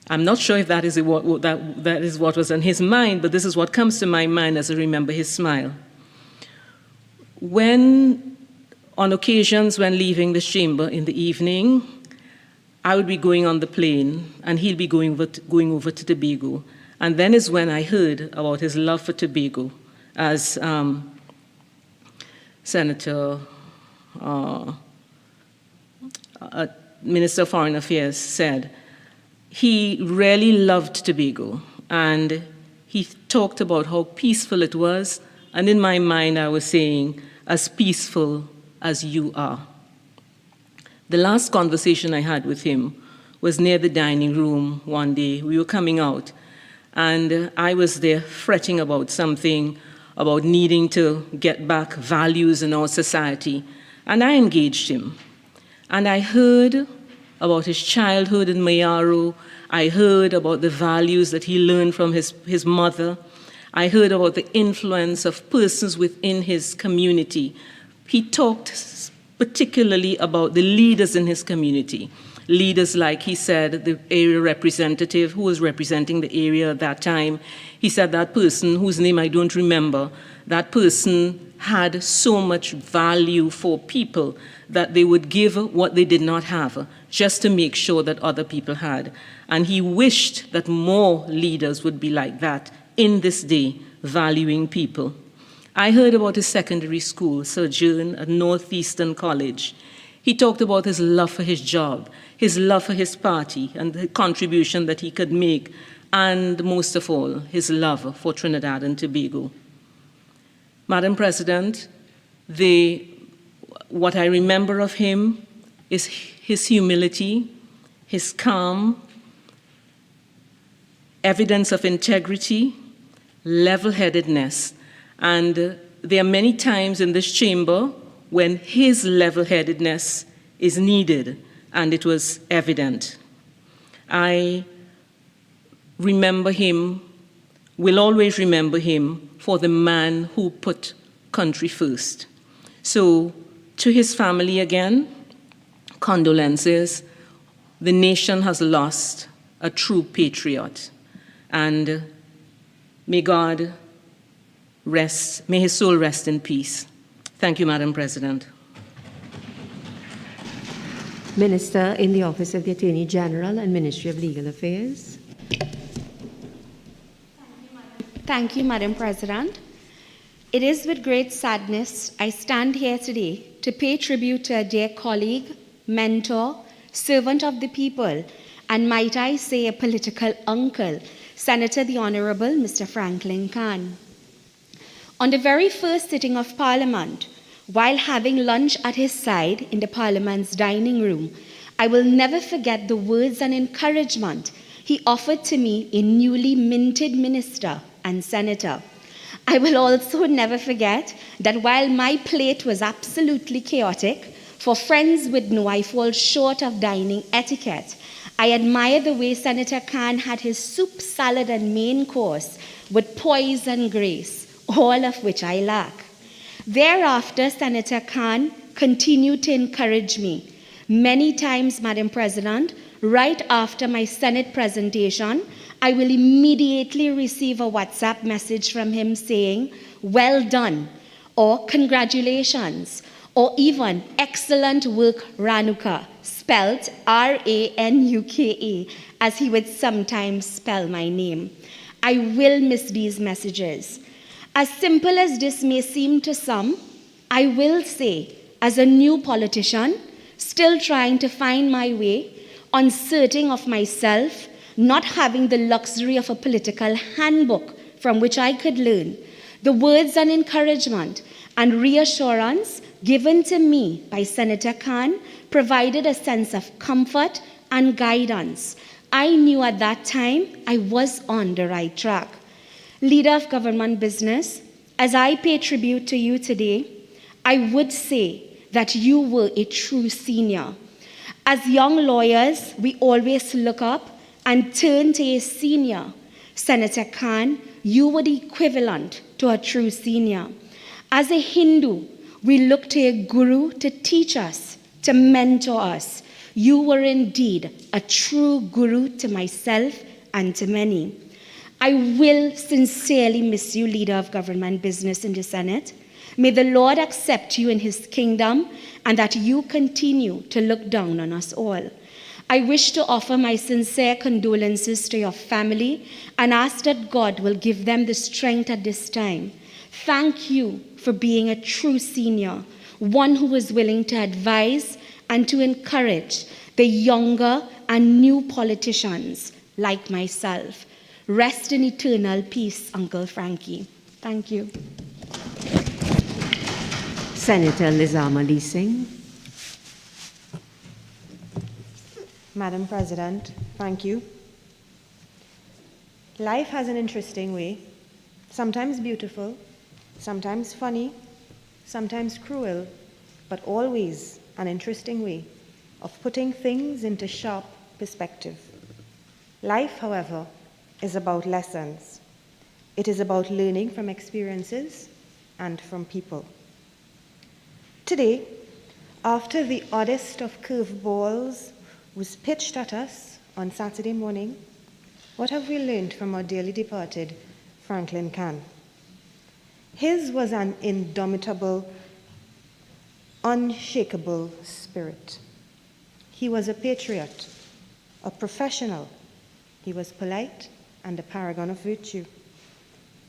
I'm not sure if that is what was on his mind, but this is what comes to my mind as I remember his smile. When, on occasions when leaving this chamber in the evening, I would be going on the plane, and he'd be going over to Tobago. And then is when I heard about his love for Tobago, as Minister of Foreign Affairs said. He really loved Tobago, and he talked about how peaceful it was, and in my mind I was saying, as peaceful as you are. The last conversation I had with him was near the dining room one day. We were coming out, and I was there fretting about something, about needing to get back values in our society, and I engaged him. And I heard about his childhood in Mayaro. I heard about the values that he learned from his mother. I heard about the influence of persons within his community. He talked particularly about the leaders in his community. Leaders like, he said, the area representative who was representing the area at that time. He said that person, whose name I don't remember, that person had so much value for people that they would give what they did not have just to make sure that other people had. And he wished that more leaders would be like that in this day, valuing people. I heard about his secondary school sojourn at Northeastern College. He talked about his love for his job, his love for his party, and the contribution that he could make, and most of all, his love for Trinidad and Tobago. Madam President, what I remember of him is his humility, his calm, evidence of integrity, level-headedness. And there are many times in this chamber when his level-headedness is needed, and it was evident. I remember him, will always remember him, for the man who put country first. So, to his family again, condolences. The nation has lost a true patriot, and may God rest, may his soul rest in peace. Thank you, Madam President. Minister in the Office of the Attorney General and Ministry of Legal Affairs. Thank you, Madam President. It is with great sadness I stand here today to pay tribute to a dear colleague, mentor, servant of the people, and might I say a political uncle, Senator the Honorable Mr. Franklin Khan. On the very first sitting of Parliament, while having lunch at his side in the Parliament's dining room, I will never forget the words and encouragement he offered to me, a newly minted minister and senator. I will also never forget that while my plate was absolutely chaotic, for friends would know I fall short of dining etiquette, I admire the way Senator Khan had his soup, salad, and main course with poise and grace, all of which I lack. Thereafter, Senator Khan continued to encourage me. Many times, Madam President, right after my Senate presentation, I will immediately receive a WhatsApp message from him saying, "Well done," or "Congratulations," or even "Excellent work, Ranuka," spelled R-A-N-U-K-A, as he would sometimes spell my name. I will miss these messages. As simple as this may seem to some, I will say, as a new politician, still trying to find my way, uncertain of myself, not having the luxury of a political handbook from which I could learn, the words and encouragement and reassurance given to me by Senator Khan provided a sense of comfort and guidance. I knew at that time I was on the right track. Leader of government business, as I pay tribute to you today, I would say that you were a true senior. As young lawyers, we always look up and turn to a senior. Senator Khan, you were the equivalent to a true senior. As a Hindu, we look to a guru to teach us, to mentor us. You were indeed a true guru to myself and to many. I will sincerely miss you, Leader of Government Business in the Senate. May the Lord accept you in his kingdom and that you continue to look down on us all. I wish to offer my sincere condolences to your family and ask that God will give them the strength at this time. Thank you for being a true senior, one who was willing to advise and to encourage the younger and new politicians like myself. Rest in eternal peace, Uncle Frankie. Thank you. Senator Lizama Lee Singh. Madam President, thank you. Life has an interesting way, sometimes beautiful, sometimes funny, sometimes cruel, but always an interesting way of putting things into sharp perspective. Life, however, is about lessons. It is about learning from experiences and from people. Today, after the oddest of curveballs was pitched at us on Saturday morning, what have we learned from our dearly departed Franklin Khan? His was an indomitable, unshakable spirit. He was a patriot, a professional. He was polite and a paragon of virtue.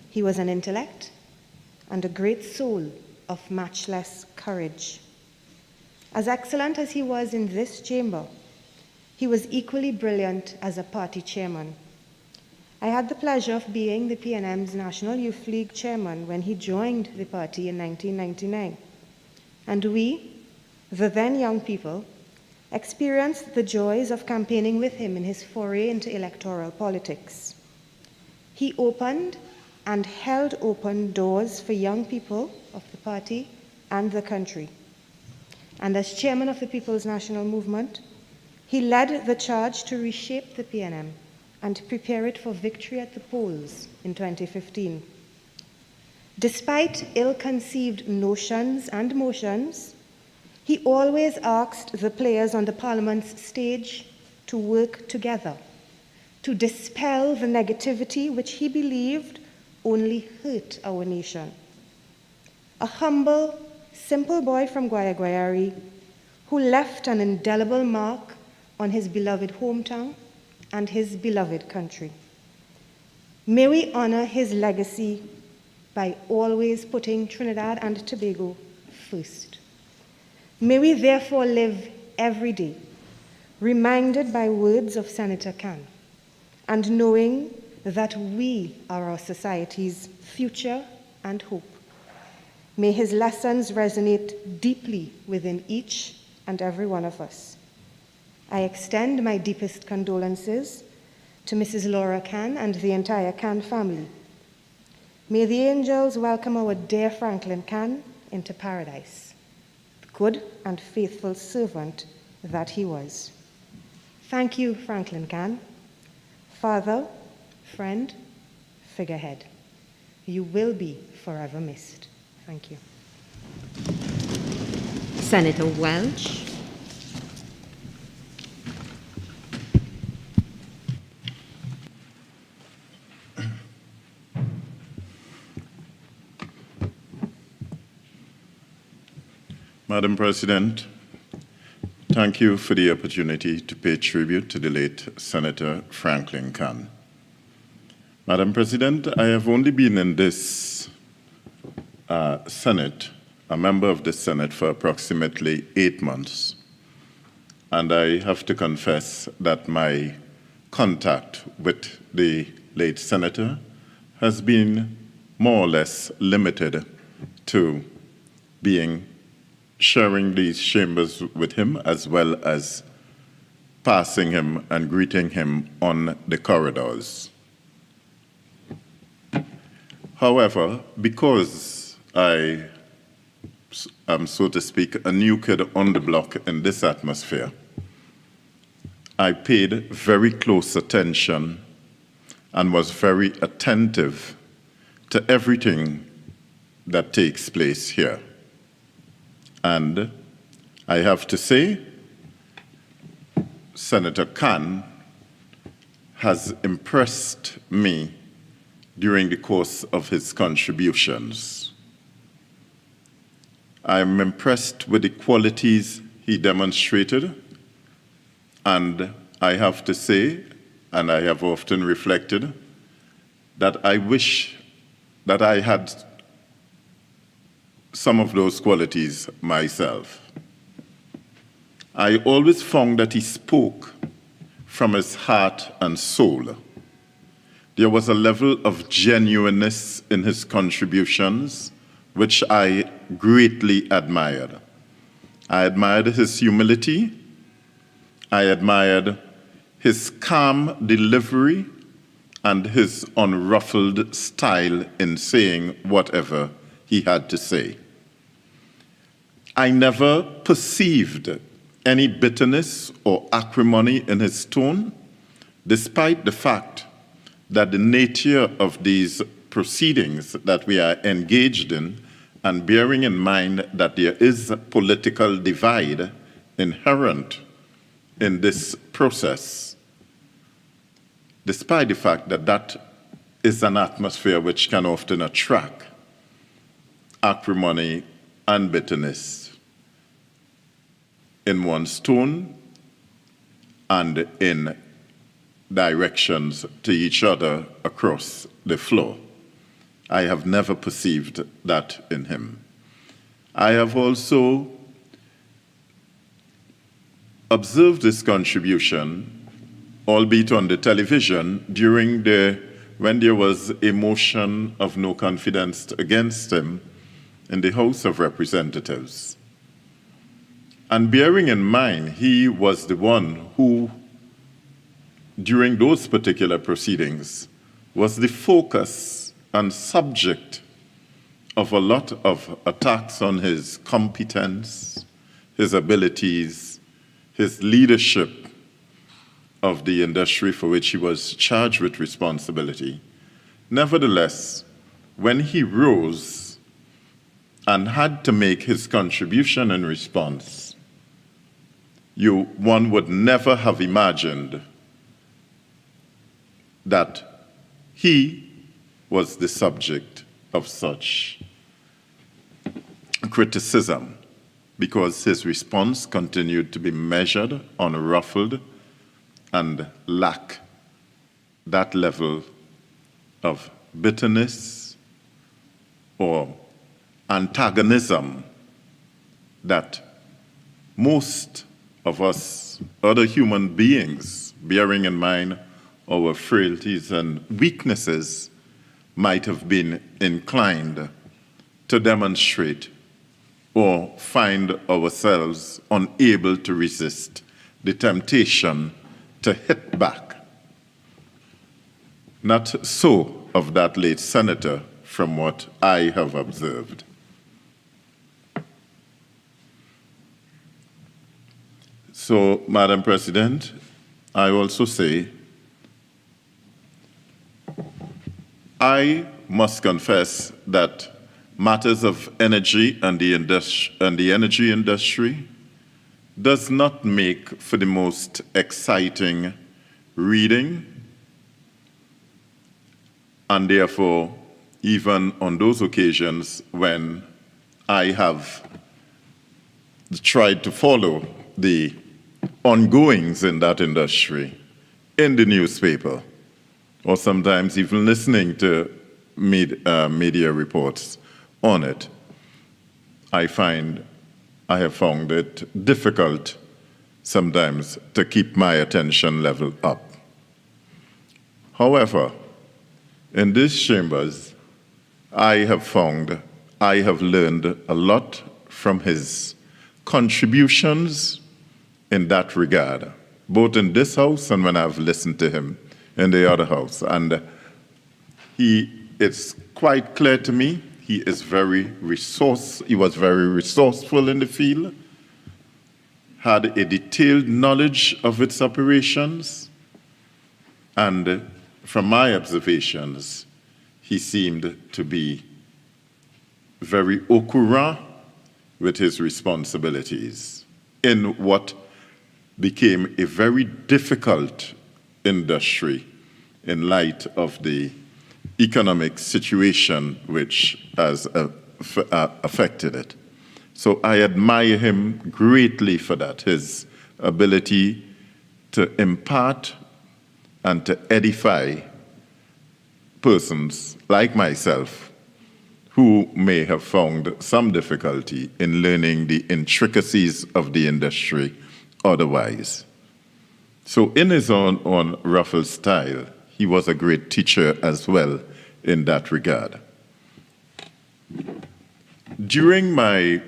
He was an intellect and a great soul of matchless courage. As excellent as he was in this chamber, he was equally brilliant as a party chairman. I had the pleasure of being the PNM's National Youth League chairman when he joined the party in 1999. And we, the then young people, experienced the joys of campaigning with him in his foray into electoral politics. He opened and held open doors for young people of the party and the country. And as chairman of the People's National Movement, he led the charge to reshape the PNM and prepare it for victory at the polls in 2015. Despite ill-conceived notions and motions, he always asked the players on the Parliament's stage to work together, to dispel the negativity which he believed only hurt our nation. A humble, simple boy from Guayagüeyari who left an indelible mark on his beloved hometown and his beloved country. May we honor his legacy by always putting Trinidad and Tobago first. May we therefore live every day reminded by words of Senator Khan and knowing that we are our society's future and hope. May his lessons resonate deeply within each and every one of us. I extend my deepest condolences to Mrs. Laura Khan and the entire Khan family. May the angels welcome our dear Franklin Khan into paradise, the good and faithful servant that he was. Thank you, Franklin Khan, father, friend, figurehead. You will be forever missed. Thank you. Senator Welch. Madam President, thank you for the opportunity to pay tribute to the late Senator Franklin Khan. Madam President, I have only been in this Senate, a member of the Senate, for approximately 8 months. And I have to confess that my contact with the late Senator has been more or less limited to sharing these chambers with him, as well as passing him and greeting him on the corridors. However, because I am, so to speak, a new kid on the block in this atmosphere, I paid very close attention and was very attentive to everything that takes place here. And I have to say, Senator Khan has impressed me during the course of his contributions. I'm impressed with the qualities he demonstrated, and I have to say, and I have often reflected, that I wish that I had some of those qualities myself. I always found that he spoke from his heart and soul. There was a level of genuineness in his contributions, which I greatly admired. I admired his humility. I admired his calm delivery and his unruffled style in saying whatever he had to say. I never perceived any bitterness or acrimony in his tone, despite the fact that the nature of these proceedings that we are engaged in, and bearing in mind that there is a political divide inherent in this process, despite the fact that that is an atmosphere which can often attract acrimony and bitterness in one's tone and in directions to each other across the floor. I have never perceived that in him. I have also observed this contribution, albeit on the television, when there was a motion of no confidence against him in the House of Representatives. And bearing in mind, he was the one who, during those particular proceedings, was the focus and subject of a lot of attacks on his competence, his abilities, his leadership of the industry for which he was charged with responsibility. Nevertheless, when he rose and had to make his contribution in response, one would never have imagined that he was the subject of such criticism. because his response continued to be measured, unruffled, and lack that level of bitterness or antagonism that most of us, other human beings, bearing in mind our frailties and weaknesses, might have been inclined to demonstrate or find ourselves unable to resist the temptation to hit back. Not so of that late senator, from what I have observed. So, Madam President, I also say, I must confess that matters of energy and the energy industry does not make for the most exciting reading, and therefore, even on those occasions when I have tried to follow the ongoings in that industry in the newspaper, or sometimes even listening to media reports on it, I have found it difficult sometimes to keep my attention level up. However, in these chambers, I have learned a lot from his contributions in that regard, both in this house and when I've listened to him in the other house. And it's quite clear to me, he was very resourceful in the field, had a detailed knowledge of its operations, and from my observations, he seemed to be very au courant with his responsibilities in what became a very difficult industry in light of the economic situation which has affected it. So I admire him greatly for that, his ability to impart and to edify persons like myself who may have found some difficulty in learning the intricacies of the industry otherwise. So in his own ruffled style, he was a great teacher as well in that regard. During my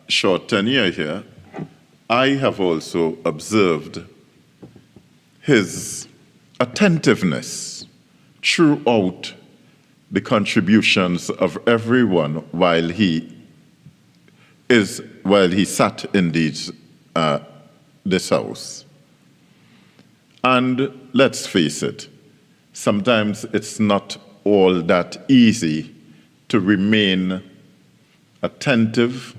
short tenure here, I have also observed his attentiveness throughout the contributions of everyone while he sat in this house. And let's face it, sometimes it's not all that easy to remain attentive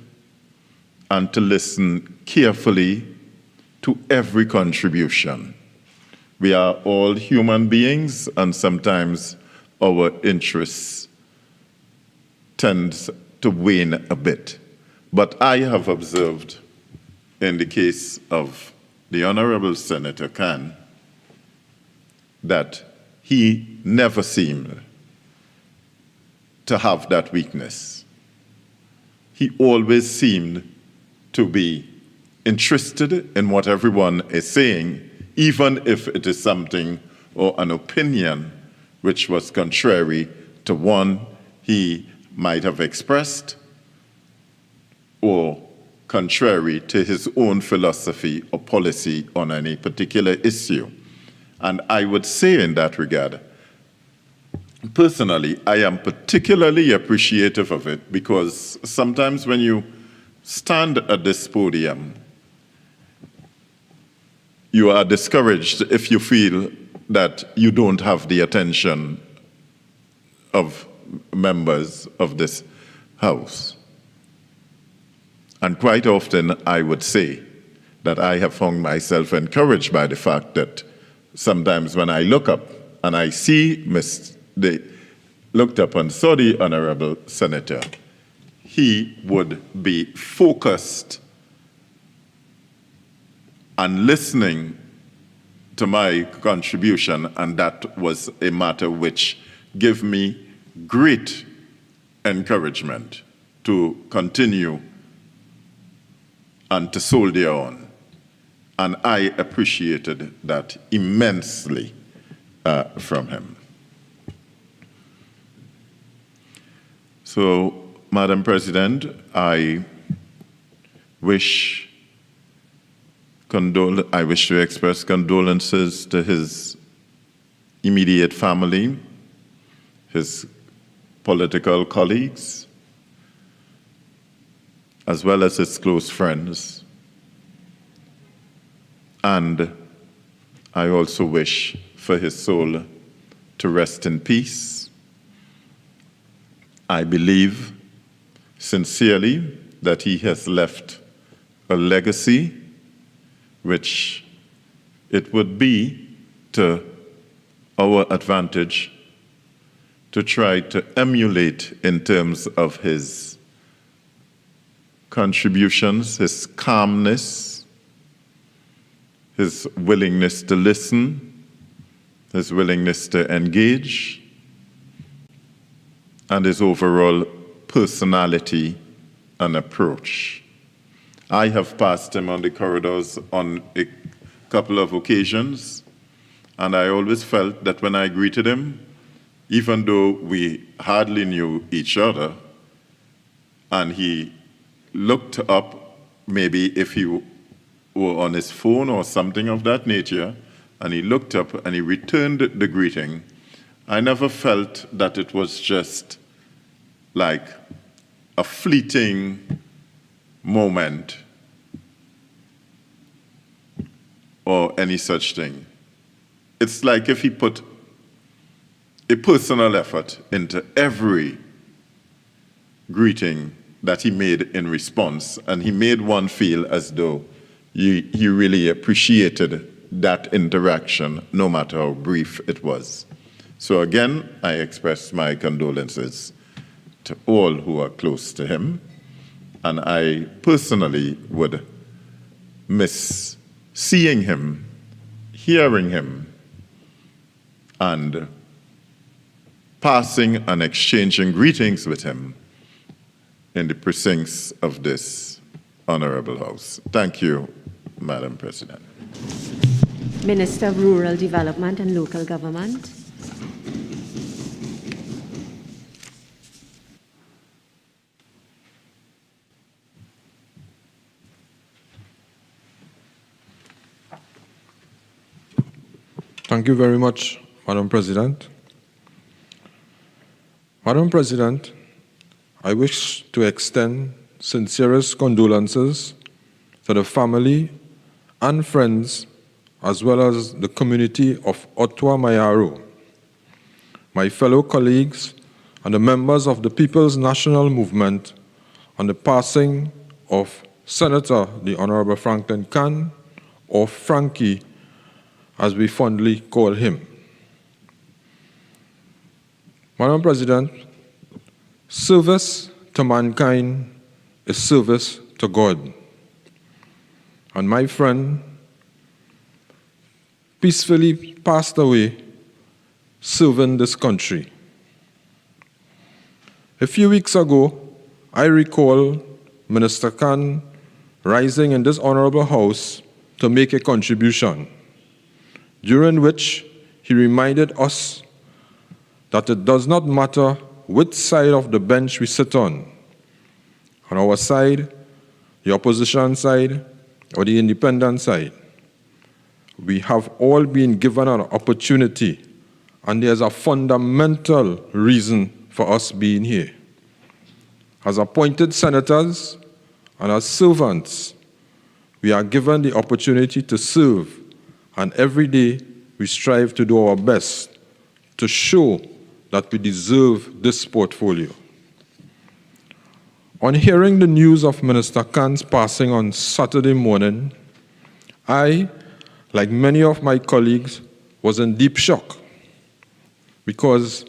and to listen carefully to every contribution. We are all human beings, and sometimes our interests tend to wane a bit. But I have observed in the case of the Honorable Senator Khan that he never seemed to have that weakness. He always seemed to be interested in what everyone is saying, even if it is something or an opinion which was contrary to one he might have expressed or contrary to his own philosophy or policy on any particular issue. And I would say in that regard, personally, I am particularly appreciative of it because sometimes when you stand at this podium, you are discouraged if you feel that you don't have the attention of members of this House. And quite often I would say that I have found myself encouraged by the fact that sometimes when I look up and I see looked up and saw the Honorable Senator, he would be focused and listening to my contribution, and that was a matter which gave me great encouragement to continue and to soldier on. And I appreciated that immensely from him. So, Madam President, I wish to express condolences to his immediate family, his political colleagues, as well as his close friends. And I also wish for his soul to rest in peace. I believe sincerely that he has left a legacy which it would be to our advantage to try to emulate in terms of his contributions, his calmness, his willingness to listen, his willingness to engage, and his overall personality and approach. I have passed him on the corridors on a couple of occasions, and I always felt that when I greeted him, even though we hardly knew each other, and he looked up, maybe if he were on his phone or something of that nature, and he looked up and he returned the greeting, I never felt that it was just like a fleeting moment or any such thing. It's like if he put a personal effort into every greeting that he made in response, and he made one feel as though he really appreciated that interaction, no matter how brief it was. So again, I express my condolences to all who are close to him, and I personally would miss seeing him, hearing him, and passing and exchanging greetings with him in the precincts of this honorable house. Thank you, Madam President. Minister of Rural Development and Local Government. Thank you very much, Madam President. Madam President, I wish to extend sincerest condolences to the family and friends, as well as the community of Ottawa Mayaro, my fellow colleagues, and the members of the People's National Movement on the passing of Senator the Honorable Franklin Kahn, or Frankie, as we fondly call him. Madam President, service to mankind is service to God. And my friend peacefully passed away serving this country. A few weeks ago, I recall Minister Kahn rising in this honorable house to make a contribution, during which he reminded us that it does not matter which side of the bench we sit on our side, the opposition side, or the independent side. We have all been given an opportunity, and there's a fundamental reason for us being here. As appointed senators and as servants, we are given the opportunity to serve, and every day we strive to do our best to show that we deserve this portfolio. On hearing the news of Minister Kahn's passing on Saturday morning, I, like many of my colleagues, was in deep shock because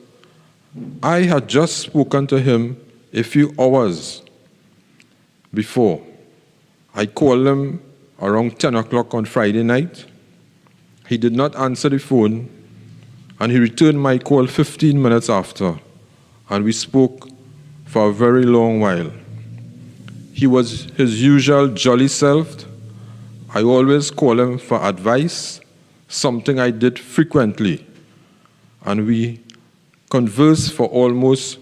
I had just spoken to him a few hours before. I called him around 10 o'clock on Friday night. He did not answer the phone, and he returned my call 15 minutes after, and we spoke for a very long while. He was his usual jolly self. I always call him for advice, something I did frequently, and we conversed for almost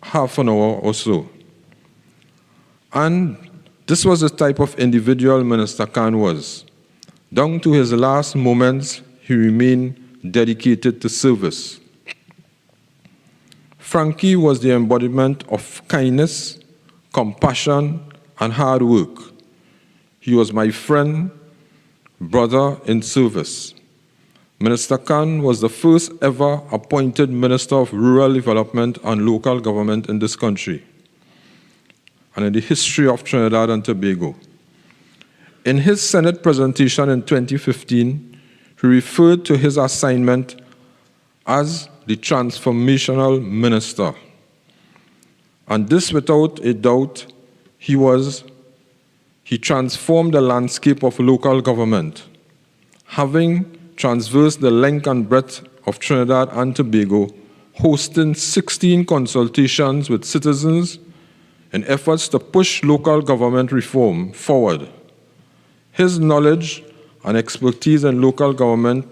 half an hour or so. And this was the type of individual Minister Khan was. Down to his last moments, he remained dedicated to service. Frankie was the embodiment of kindness, compassion, and hard work. He was my friend, brother in service. Minister Khan was the first ever appointed Minister of Rural Development and Local Government in this country and in the history of Trinidad and Tobago. In his Senate presentation in 2015, he referred to his assignment as the transformational minister. And this, without a doubt, he transformed the landscape of local government, having traversed the length and breadth of Trinidad and Tobago, hosting 16 consultations with citizens in efforts to push local government reform forward. His knowledge and expertise in local government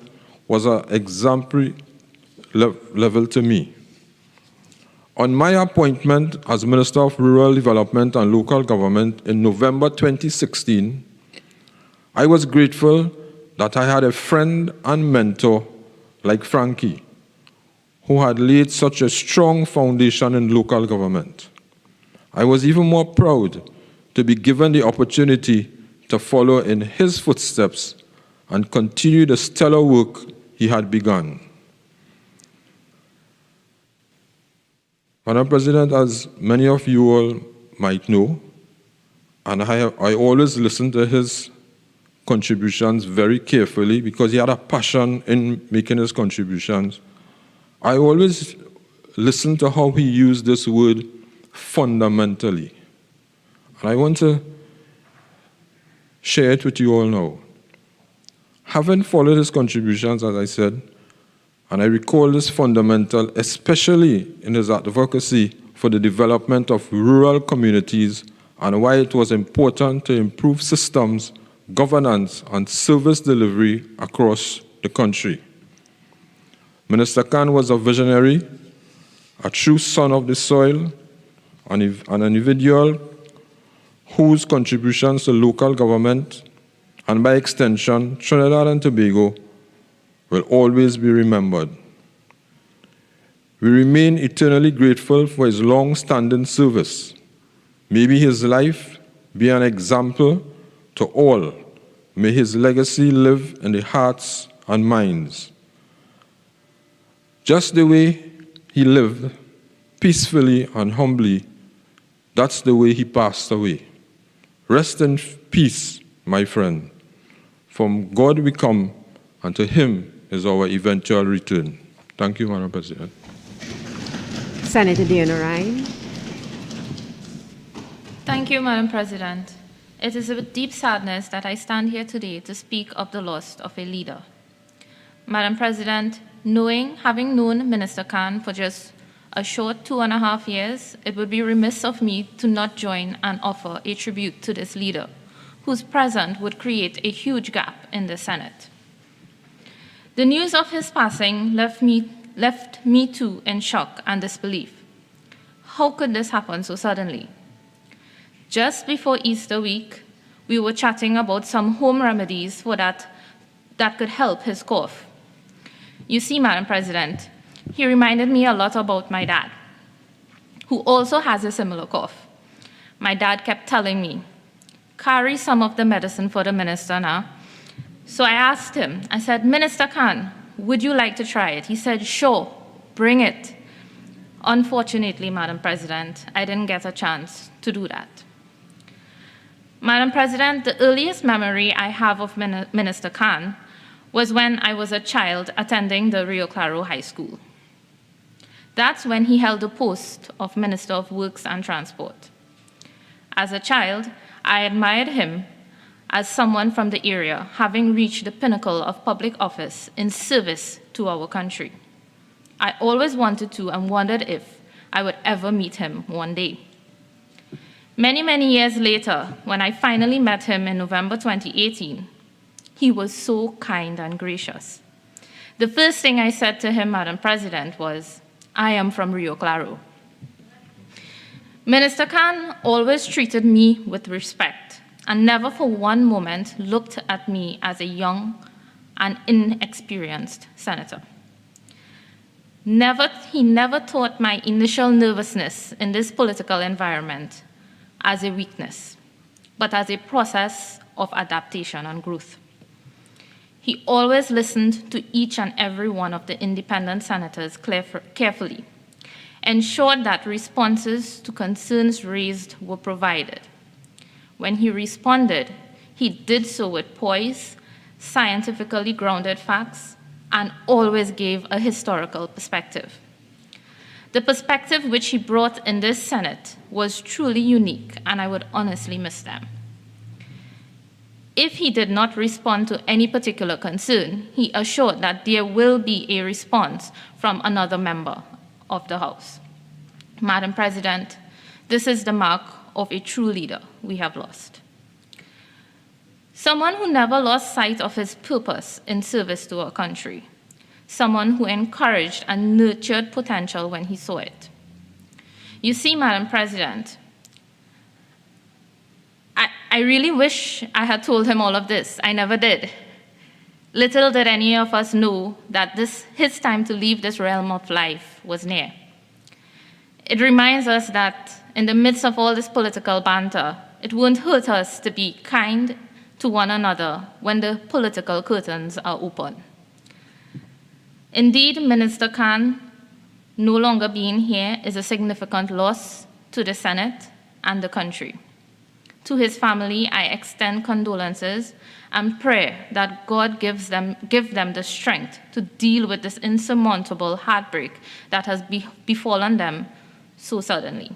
was an exemplary level to me. On my appointment as Minister of Rural Development and Local Government in November 2016, I was grateful that I had a friend and mentor like Frankie, who had laid such a strong foundation in local government. I was even more proud to be given the opportunity to follow in his footsteps and continue the stellar work he had begun. Madam President, as many of you all might know, and I always listen to his contributions very carefully because he had a passion in making his contributions. I always listen to how he used this word fundamentally. And I want to share it with you all now. Having followed his contributions, as I said, and I recall this fundamental, especially in his advocacy for the development of rural communities and why it was important to improve systems, governance, and service delivery across the country. Minister Khan was a visionary, a true son of the soil, and an individual whose contributions to local government, and by extension, Trinidad and Tobago, will always be remembered. We remain eternally grateful for his long-standing service. May his life be an example to all. May his legacy live in the hearts and minds. Just the way he lived, peacefully and humbly, that's the way he passed away. Rest in peace, my friend. From God we come, and to him is our eventual return. Thank you, Madam President. Senator Diana Ryan. Thank you, Madam President. It is with deep sadness that I stand here today to speak of the loss of a leader. Madam President, having known Minister Khan for just a short 2.5 years, it would be remiss of me to not join and offer a tribute to this leader, whose presence would create a huge gap in the Senate. The news of his passing left me too in shock and disbelief. How could this happen so suddenly? Just before Easter week, we were chatting about some home remedies for that could help his cough. You see, Madam President, he reminded me a lot about my dad, who also has a similar cough. My dad kept telling me, carry some of the medicine for the minister now. So I asked him, I said, Minister Khan, would you like to try it? He said, sure, bring it. Unfortunately, Madam President, I didn't get a chance to do that. Madam President, the earliest memory I have of Minister Khan was when I was a child attending the Rio Claro High School. That's when he held the post of Minister of Works and Transport. As a child, I admired him as someone from the area, having reached the pinnacle of public office in service to our country. I always wanted to and wondered if I would ever meet him one day. Many, many years later, when I finally met him in November 2018, he was so kind and gracious. The first thing I said to him, Madam President, was, "I am from Rio Claro." Minister Khan always treated me with respect and never for one moment looked at me as a young and inexperienced senator. He never thought my initial nervousness in this political environment as a weakness, but as a process of adaptation and growth. He always listened to each and every one of the independent senators carefully, ensured that responses to concerns raised were provided. When he responded, he did so with poise, scientifically grounded facts, and always gave a historical perspective. The perspective which he brought in this Senate was truly unique, and I would honestly miss them. If he did not respond to any particular concern, he assured that there will be a response from another member of the House. Madam President, this is the mark of a true leader we have lost. Someone who never lost sight of his purpose in service to our country. Someone who encouraged and nurtured potential when he saw it. You see, Madam President, I really wish I had told him all of this. I never did. Little did any of us know that his time to leave this realm of life was near. It reminds us that in the midst of all this political banter, it won't hurt us to be kind to one another when the political curtains are open. Indeed, Minister Khan no longer being here is a significant loss to the Senate and the country. To his family, I extend condolences and pray that God give them the strength to deal with this insurmountable heartbreak that has befallen them so suddenly.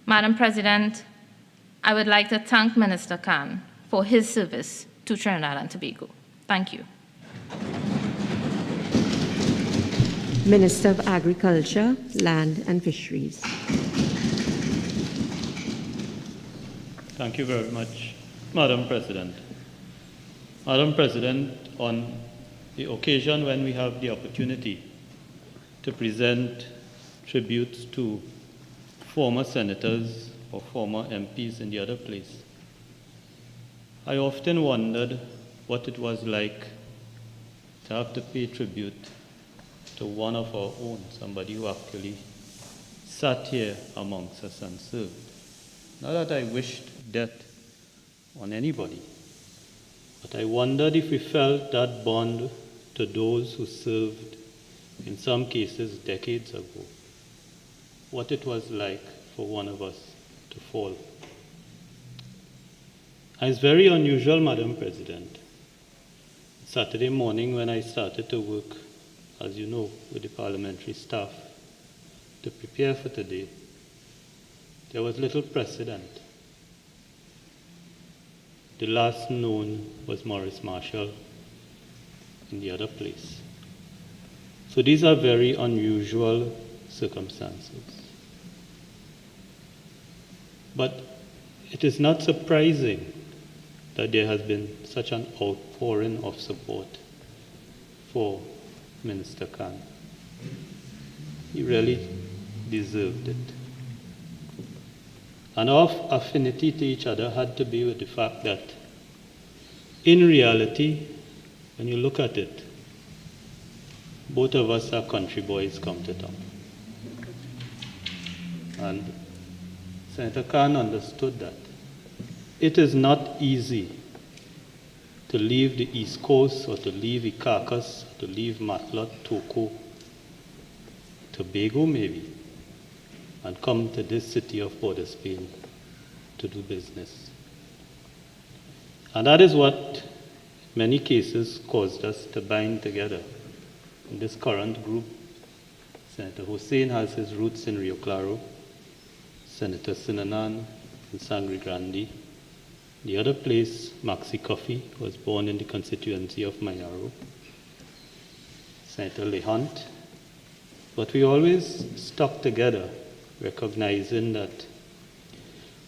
Madam President, I would like to thank Minister Khan for his service to Trinidad and Tobago. Thank you. Minister of Agriculture, Land and Fisheries. Thank you very much, Madam President. Madam President, on the occasion when we have the opportunity to present tributes to former senators or former MPs in the other place, I often wondered what it was like to have to pay tribute to one of our own, somebody who actually sat here amongst us and served. Not that I wished death on anybody, but I wondered if we felt that bond to those who served, in some cases decades ago, what it was like for one of us to fall. It's very unusual, Madam President. Saturday morning when I started to work, as you know, with the parliamentary staff to prepare for today, there was little precedent. The last known was Maurice Marshall in the other place. So these are very unusual circumstances. But it is not surprising that there has been such an outpouring of support for Minister Khan. He really deserved it. And our affinity to each other had to be with the fact that, in reality, when you look at it, both of us are country boys come to town. And Senator Khan understood that. It is not easy to leave the East Coast or to leave Icacos, to leave Matlock, Toco, Tobago maybe, and come to this city of Port of Spain to do business. And that is what, in many cases, caused us to bind together. In this current group, Senator Hussain has his roots in Rio Claro, Senator Sinanan in Sangre Grande. The other place, Maxi Coffee, was born in the constituency of Mayaro. Senator Lehant. But we always stuck together, recognizing that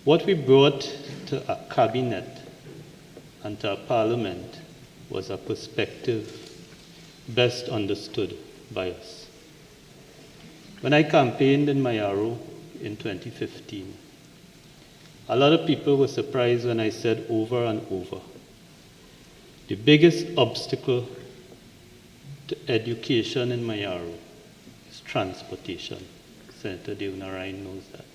what we brought to a cabinet and to a parliament was a perspective best understood by us. When I campaigned in Mayaro in 2015, a lot of people were surprised when I said over and over, the biggest obstacle to education in Mayaro is transportation. Senator Deonarain knows that.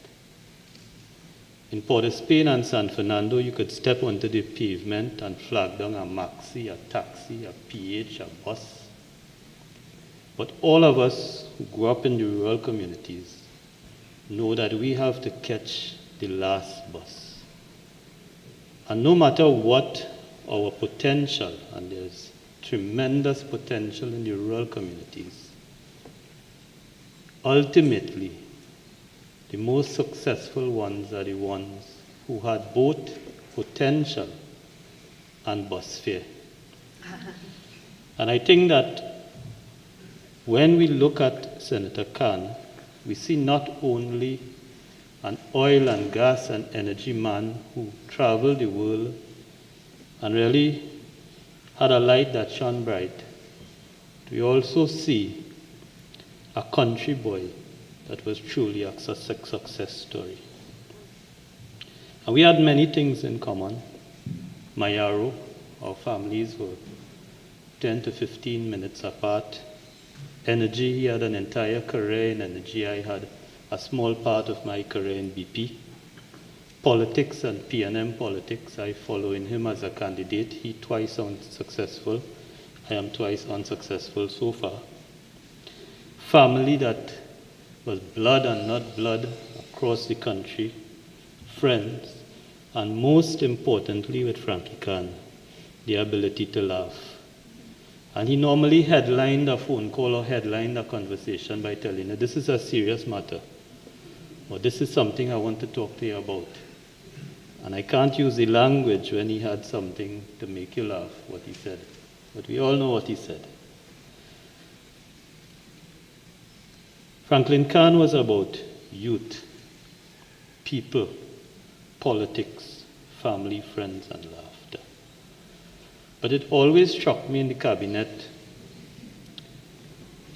In Port of Spain and San Fernando, you could step onto the pavement and flag down a maxi, a taxi, a PH, a bus. But all of us who grew up in the rural communities know that we have to catch the last bus. And no matter what our potential, and there's tremendous potential in the rural communities, ultimately, the most successful ones are the ones who had both potential and bus fare. And I think that when we look at Senator Khan, we see not only an oil and gas and energy man who traveled the world and really had a light that shone bright. We also see a country boy that was truly a success story. And we had many things in common. Mayaro, our families were 10 to 15 minutes apart. Energy, he had an entire career in energy. I had a small part of my career in BP. Politics and PNM politics, I follow in him as a candidate. He twice unsuccessful. I am twice unsuccessful so far. Family that was blood and not blood across the country. Friends. And most importantly with Frankie Khan, the ability to laugh. And he normally headlined a phone call or headlined a conversation by telling you, this is a serious matter. Or this is something I want to talk to you about. And I can't use the language when he had something to make you laugh, what he said. But we all know what he said. Franklin Khan was about youth, people, politics, family, friends, and laughter. But it always struck me in the cabinet,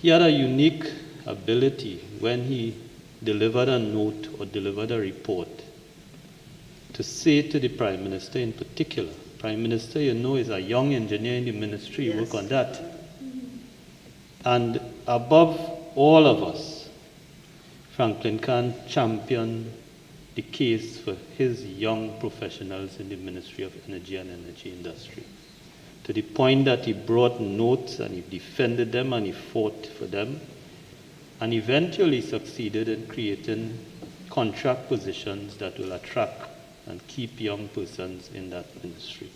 he had a unique ability when he delivered a note or delivered a report to say to the Prime Minister in particular. Prime Minister, you know, is a young engineer in the ministry, yes. Work on that. And above all of us, Franklin Khan championed the case for his young professionals in the Ministry of Energy and Energy Industry, to the point that he brought notes and he defended them and he fought for them, and eventually succeeded in creating contract positions that will attract and keep young persons in that ministry.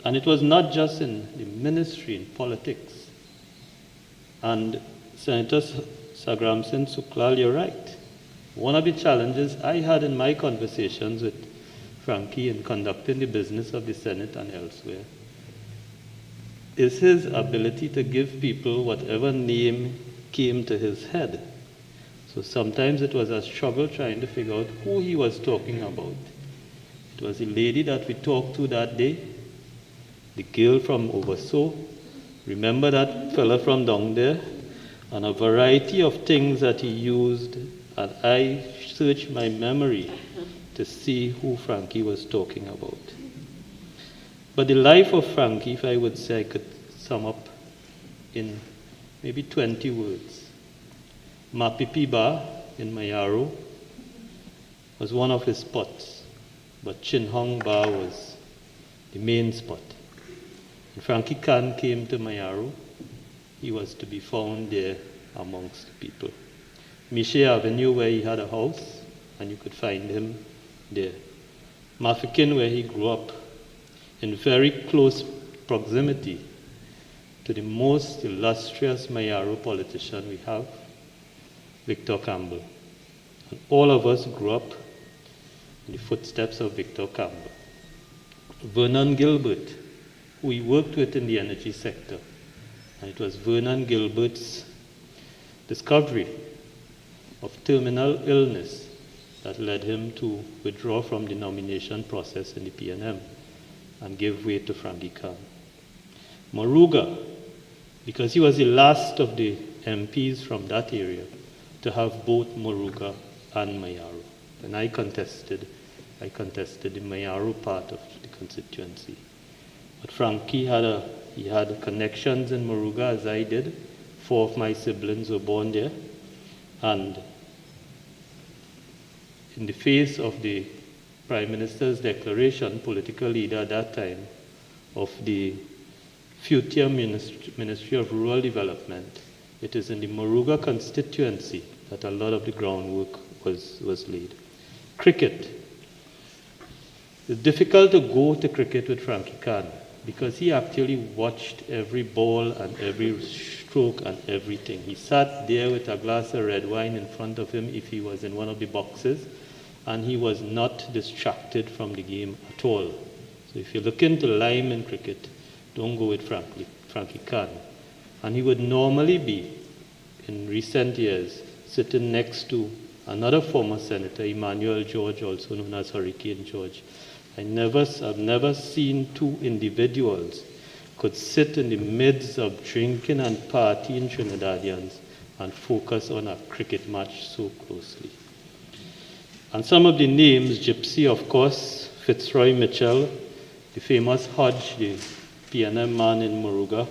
And it was not just in the ministry, in politics. And Senator Sagramson Suklal, you're right. One of the challenges I had in my conversations with Frankie in conducting the business of the Senate and elsewhere is his ability to give people whatever name came to his head. So sometimes it was a struggle trying to figure out who he was talking about. It was the lady that we talked to that day, the girl from Overso, remember that fella from down there, and a variety of things that he used, and I searched my memory to see who Frankie was talking about. But the life of Frankie, if I would say I could sum up in maybe 20 words. Mapipi Ba in Mayaro was one of his spots, but Chin Hong Ba was the main spot. When Frankie Khan came to Mayaro, he was to be found there amongst the people. Miche Avenue, where he had a house, and you could find him there. Mafikin, where he grew up, in very close proximity to the most illustrious Mayaro politician we have, Victor Campbell. And all of us grew up in the footsteps of Victor Campbell. Vernon Gilbert, who he worked with in the energy sector, and it was Vernon Gilbert's discovery of terminal illness that led him to withdraw from the nomination process in the PNM and give way to Frankie Khan. Moruga, because he was the last of the MPs from that area to have both Moruga and Mayaro. And I contested the Mayaro part of the constituency. But Frankie had connections in Moruga, as I did. 4 of my siblings were born there. And in the face of the Prime Minister's declaration, political leader at that time, of the future Ministry of Rural Development, it is in the Moruga constituency that a lot of the groundwork was laid. Cricket. It's difficult to go to cricket with Frankie Khan because he actually watched every ball and every stroke and everything. He sat there with a glass of red wine in front of him if he was in one of the boxes, and he was not distracted from the game at all. So if you're looking to lime in cricket, don't go with Frankie Khan. And he would normally be, in recent years, sitting next to another former senator, Emmanuel George, also known as Hurricane George. I've never seen 2 individuals could sit in the midst of drinking and partying Trinidadians and focus on a cricket match so closely. And some of the names, Gypsy, of course, Fitzroy Mitchell, the famous Hodge, the PNM man in Moruga,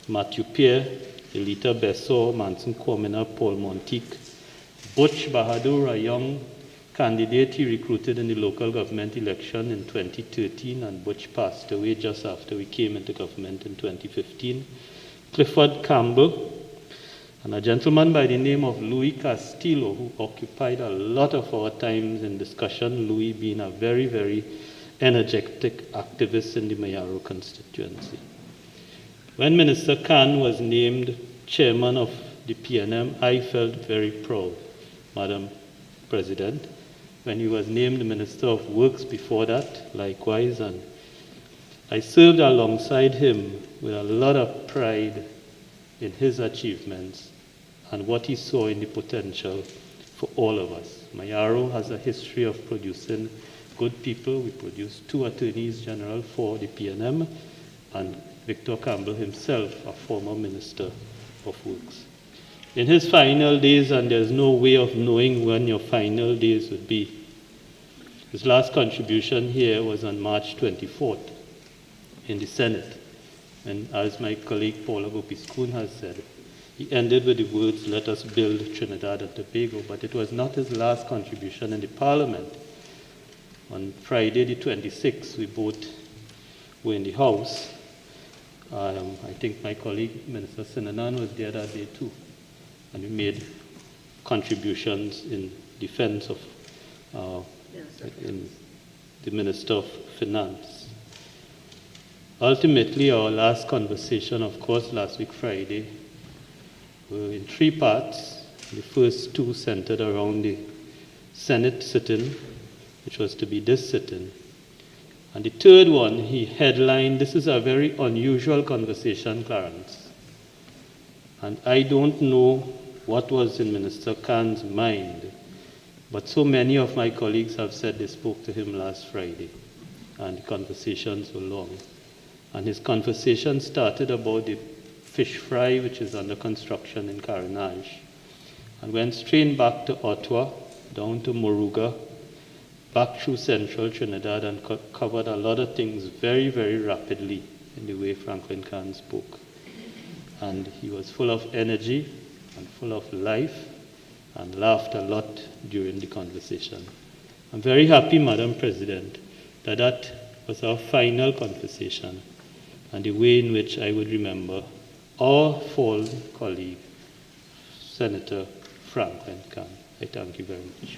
Matthew Pierre, Elita Bessor, Manson Kwamina, Paul Montique, Butch Bahadur, a young candidate he recruited in the local government election in 2013, and Butch passed away just after we came into government in 2015. Clifford Campbell, and a gentleman by the name of Louis Castillo, who occupied a lot of our times in discussion, Louis being a very, very energetic activist in the Mayaro constituency. When Minister Khan was named chairman of the PNM, I felt very proud, Madam President. When he was named Minister of Works before that, likewise, and I served alongside him with a lot of pride in his achievements and what he saw in the potential for all of us. Mayaro has a history of producing good people. We produced 2 attorneys general for the PNM, and Victor Campbell himself, a former Minister of Works. In his final days, and there's no way of knowing when your final days would be, his last contribution here was on March 24th in the Senate. And as my colleague Paula Gopiskun has said, he ended with the words, "Let us build Trinidad and Tobago," but it was not his last contribution in the Parliament. On Friday the 26th, we both were in the House. I think my colleague, Minister Sinanan, was there that day too. And we made contributions in defense of in the Minister of Finance. Ultimately, our last conversation, of course, last week Friday, were in 3 parts. The first 2 centered around the Senate sitting, which was to be this sitting. And the third one, he headlined, this is a very unusual conversation, Clarence. And I don't know what was in Minister Khan's mind, but so many of my colleagues have said they spoke to him last Friday, and the conversations were long. And his conversation started about the fish fry, which is under construction in Carenage, and went straight back to Ottawa, down to Moruga, back through central Trinidad, and covered a lot of things very, very rapidly in the way Franklin Khan spoke. And he was full of energy and full of life and laughed a lot during the conversation. I'm very happy, Madam President, that was our final conversation and the way in which I would remember our fallen colleague, Senator Franklin Khan. I thank you very much.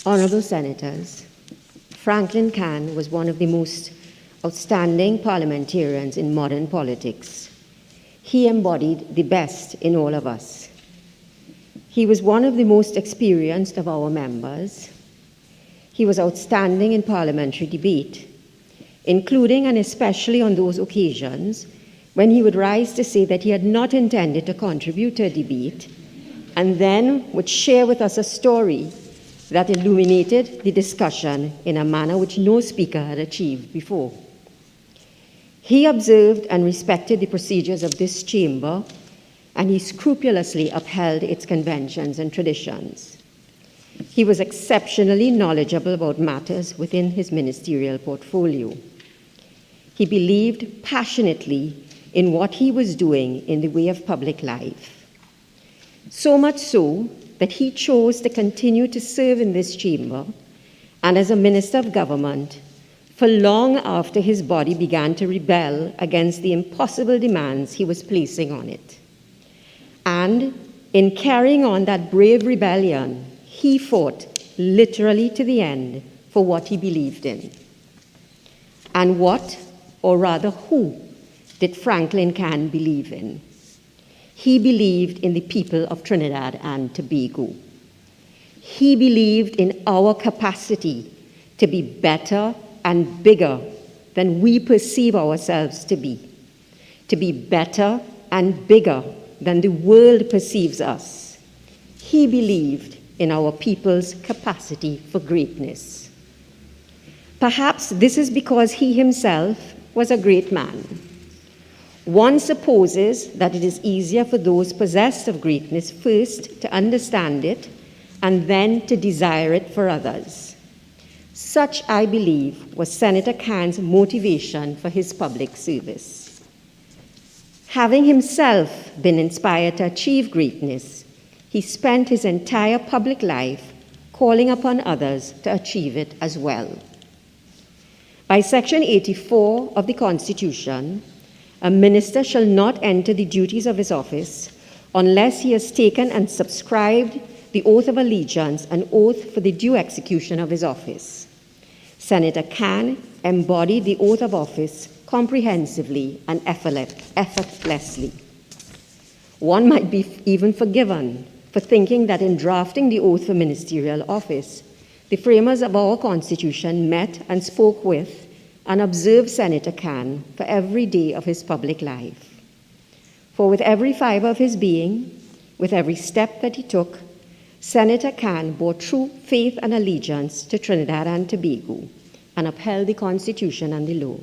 Honourable Senators, Franklin Khan was one of the most outstanding parliamentarians in modern politics. He embodied the best in all of us. He was one of the most experienced of our members. He was outstanding in parliamentary debate, including and especially on those occasions when he would rise to say that he had not intended to contribute to a debate, and then would share with us a story that illuminated the discussion in a manner which no speaker had achieved before. He observed and respected the procedures of this chamber, and he scrupulously upheld its conventions and traditions. He was exceptionally knowledgeable about matters within his ministerial portfolio. He believed passionately in what he was doing in the way of public life. So much so that he chose to continue to serve in this chamber and as a minister of government for long after his body began to rebel against the impossible demands he was placing on it. And in carrying on that brave rebellion, he fought literally to the end for what he believed in. And what, or rather who, did Franklin Cann believe in? He believed in the people of Trinidad and Tobago. He believed in our capacity to be better and bigger than we perceive ourselves to be better and bigger than the world perceives us. He believed in our people's capacity for greatness. Perhaps this is because he himself was a great man. One supposes that it is easier for those possessed of greatness first to understand it and then to desire it for others. Such, I believe, was Senator Cann's motivation for his public service. Having himself been inspired to achieve greatness, he spent his entire public life calling upon others to achieve it as well. By Section 84 of the Constitution, a minister shall not enter the duties of his office unless he has taken and subscribed the oath of allegiance, an oath for the due execution of his office. Senator Cann embodied the oath of office comprehensively and effortlessly. One might be even forgiven for thinking that in drafting the oath for ministerial office, the framers of our Constitution met and spoke with and observed Senator Cann for every day of his public life. For with every fiber of his being, with every step that he took, Senator Cann bore true faith and allegiance to Trinidad and Tobago and upheld the Constitution and the law.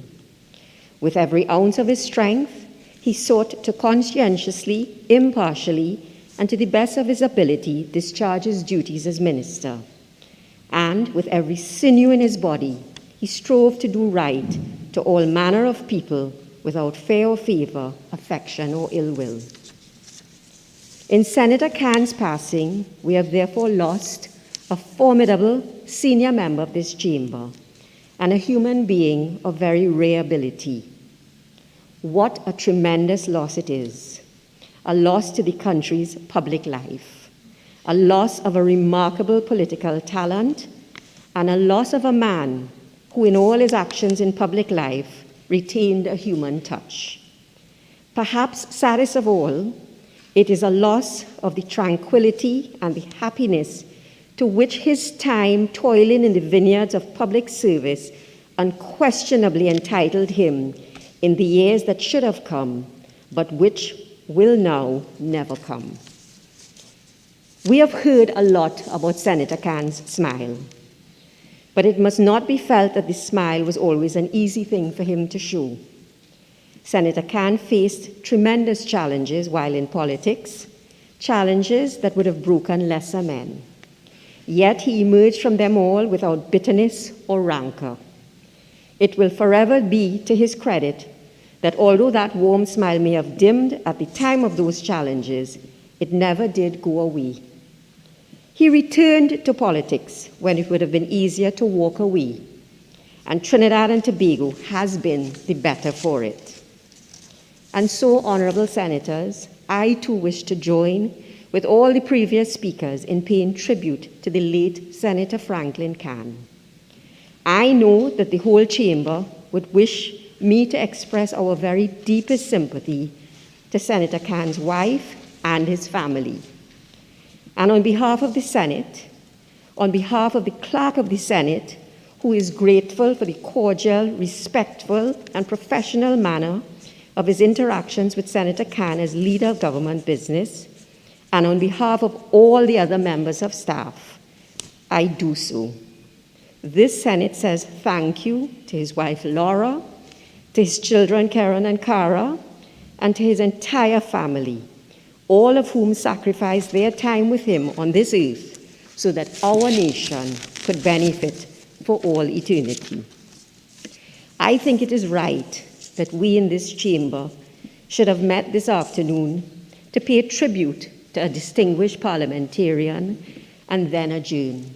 With every ounce of his strength, he sought to conscientiously, impartially, and to the best of his ability discharge his duties as minister. And with every sinew in his body, he strove to do right to all manner of people without fear or favor, affection or ill will. In Senator Cann's passing, we have therefore lost a formidable senior member of this chamber and a human being of very rare ability. What a tremendous loss it is, a loss to the country's public life, a loss of a remarkable political talent, and a loss of a man who in all his actions in public life retained a human touch. Perhaps saddest of all, it is a loss of the tranquility and the happiness to which his time toiling in the vineyards of public service unquestionably entitled him in the years that should have come, but which will now never come. We have heard a lot about Senator Cann's smile, but it must not be felt that the smile was always an easy thing for him to show. Senator Cann faced tremendous challenges while in politics, challenges that would have broken lesser men. Yet he emerged from them all without bitterness or rancor. It will forever be to his credit that although that warm smile may have dimmed at the time of those challenges, it never did go away. He returned to politics when it would have been easier to walk away, and Trinidad and Tobago has been the better for it. And so, honorable senators, I too wish to join with all the previous speakers in paying tribute to the late Senator Franklin Cann. I know that the whole chamber would wish me to express our very deepest sympathy to Senator Khan's wife and his family. And on behalf of the Senate, on behalf of the Clerk of the Senate, who is grateful for the cordial, respectful, and professional manner of his interactions with Senator Khan as leader of government business, and on behalf of all the other members of staff, I do so. This Senate says thank you to his wife Laura, to his children Karen and Cara, and to his entire family, all of whom sacrificed their time with him on this earth so that our nation could benefit for all eternity. I think it is right that we in this chamber should have met this afternoon to pay tribute to a distinguished parliamentarian and then adjourn.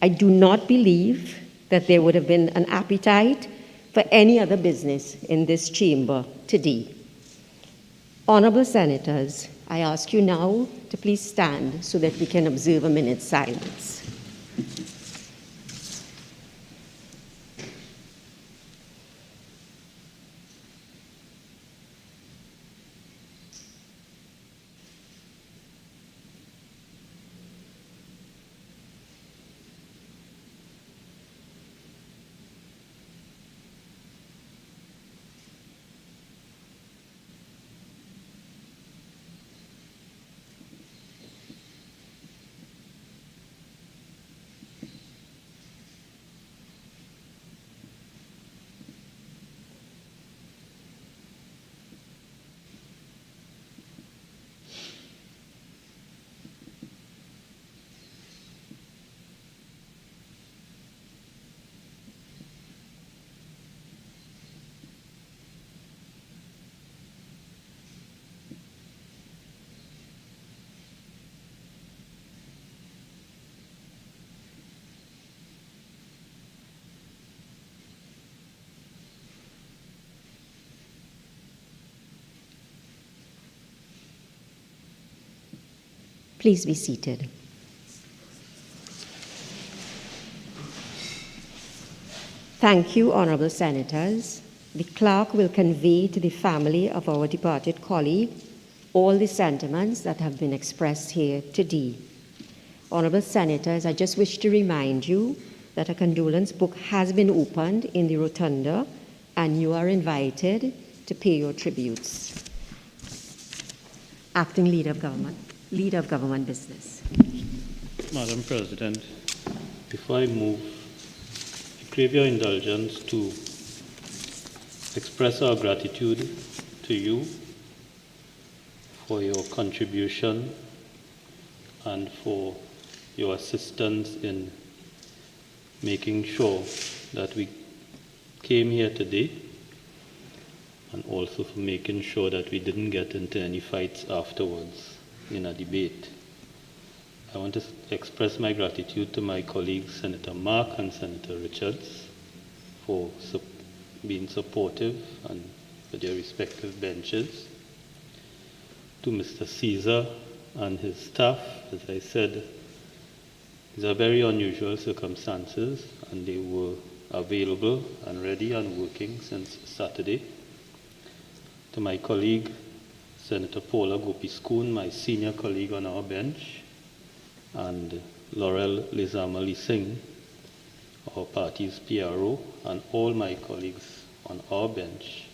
I do not believe that there would have been an appetite for any other business in this chamber today. Honorable Senators, I ask you now to please stand so that we can observe a minute's silence. Please be seated. Thank you, Honorable Senators. The Clerk will convey to the family of our departed colleague all the sentiments that have been expressed here today. Honorable Senators, I just wish to remind you that a condolence book has been opened in the rotunda and you are invited to pay your tributes. Acting Leader of Government Business. Madam President, before I move, I crave your indulgence to express our gratitude to you for your contribution and for your assistance in making sure that we came here today, and also for making sure that we didn't get into any fights afterwards in a debate. I want to express my gratitude to my colleagues, Senator Mark and Senator Richards, for being supportive and for their respective benches. To Mr. Caesar and his staff, as I said, these are very unusual circumstances, and they were available and ready and working since Saturday. To my colleague, Senator Paula Gopiskun, my senior colleague on our bench, and Laurel Lizamali Singh, our party's PRO, and all my colleagues on our bench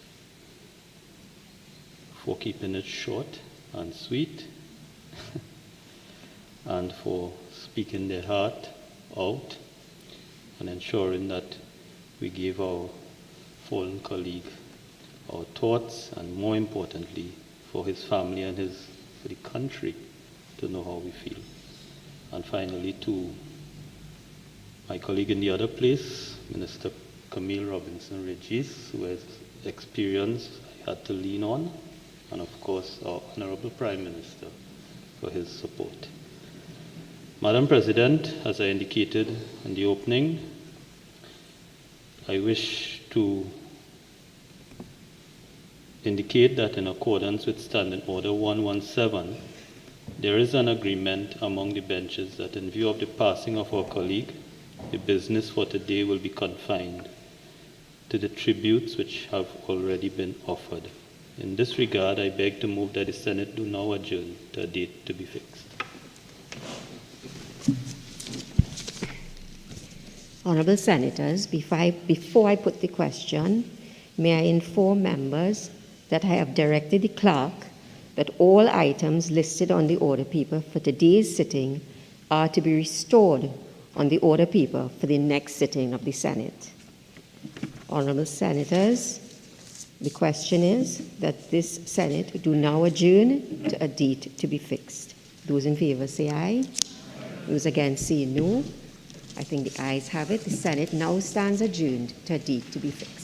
for keeping it short and sweet and for speaking their heart out and ensuring that we gave our fallen colleague our thoughts, and more importantly, for his family and for the country to know how we feel. And finally, to my colleague in the other place, Minister Camille Robinson-Regis, who has experience I had to lean on, and of course our Honorable Prime Minister for his support. Madam President, as I indicated in the opening, I wish to indicate that in accordance with Standing Order 117, there is an agreement among the benches that in view of the passing of our colleague, the business for today will be confined to the tributes which have already been offered. In this regard, I beg to move that the Senate do now adjourn to a date to be fixed. Honourable Senators, before I put the question, may I inform members that I have directed the clerk that all items listed on the order paper for today's sitting are to be restored on the order paper for the next sitting of the Senate. Honourable Senators, the question is that this Senate do now adjourn to a date to be fixed. Those in favour say aye. Those against say no. I think the ayes have it. The Senate now stands adjourned to a date to be fixed.